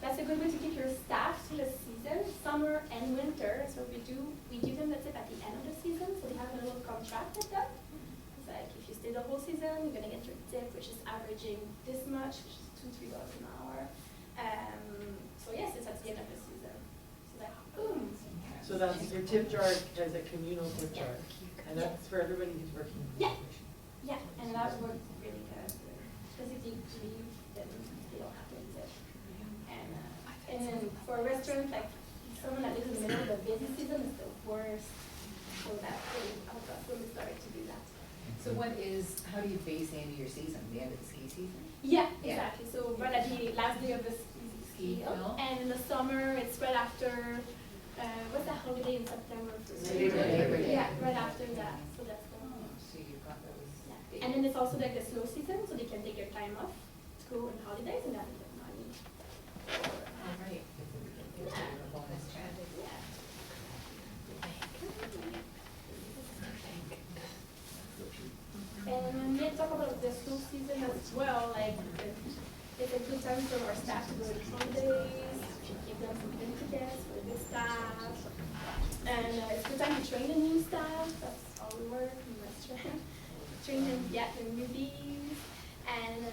Speaker 16: that's a good way to keep your staff through the season, summer and winter. So we give them the tip at the end of the season, so they have a little contract with them. It's like if you stay the whole season, you're gonna get your tip, which is averaging this much, which is $2-3 an hour. So yes, it's at the end of the season. So like, boom.
Speaker 15: So that's your tip jar as a communal tip jar, and that's for everybody who's working.
Speaker 16: Yeah. Yeah, and that works really good. Because if you leave, then they don't have to tip. And then for a restaurant, like someone that lives in the middle of the busy season is the worst. that when we started to do that.
Speaker 13: So how do you base the end of your season, the end of the ski season?
Speaker 16: Yeah,
Speaker 13: Yeah.
Speaker 16: exactly. So right at the last day of the ski hill,
Speaker 13: hill.
Speaker 16: and in the summer it's right after. What's that holiday in September?
Speaker 13: Labor Day.
Speaker 16: Yeah, right after that. So that's the
Speaker 13: Oh, so you've got those.
Speaker 16: yeah. And then it's also like the snow season, so they can take their time off, school and holidays, and that's the money.
Speaker 13: All right. Give you a bonus track.
Speaker 16: Yeah. And let's talk about the snow season as well. Like it's a good time for our staff to go on holidays, give them some tickets for the staff, and it's a good time to train the new staff. That's all we work. We must train them, get the newbies, and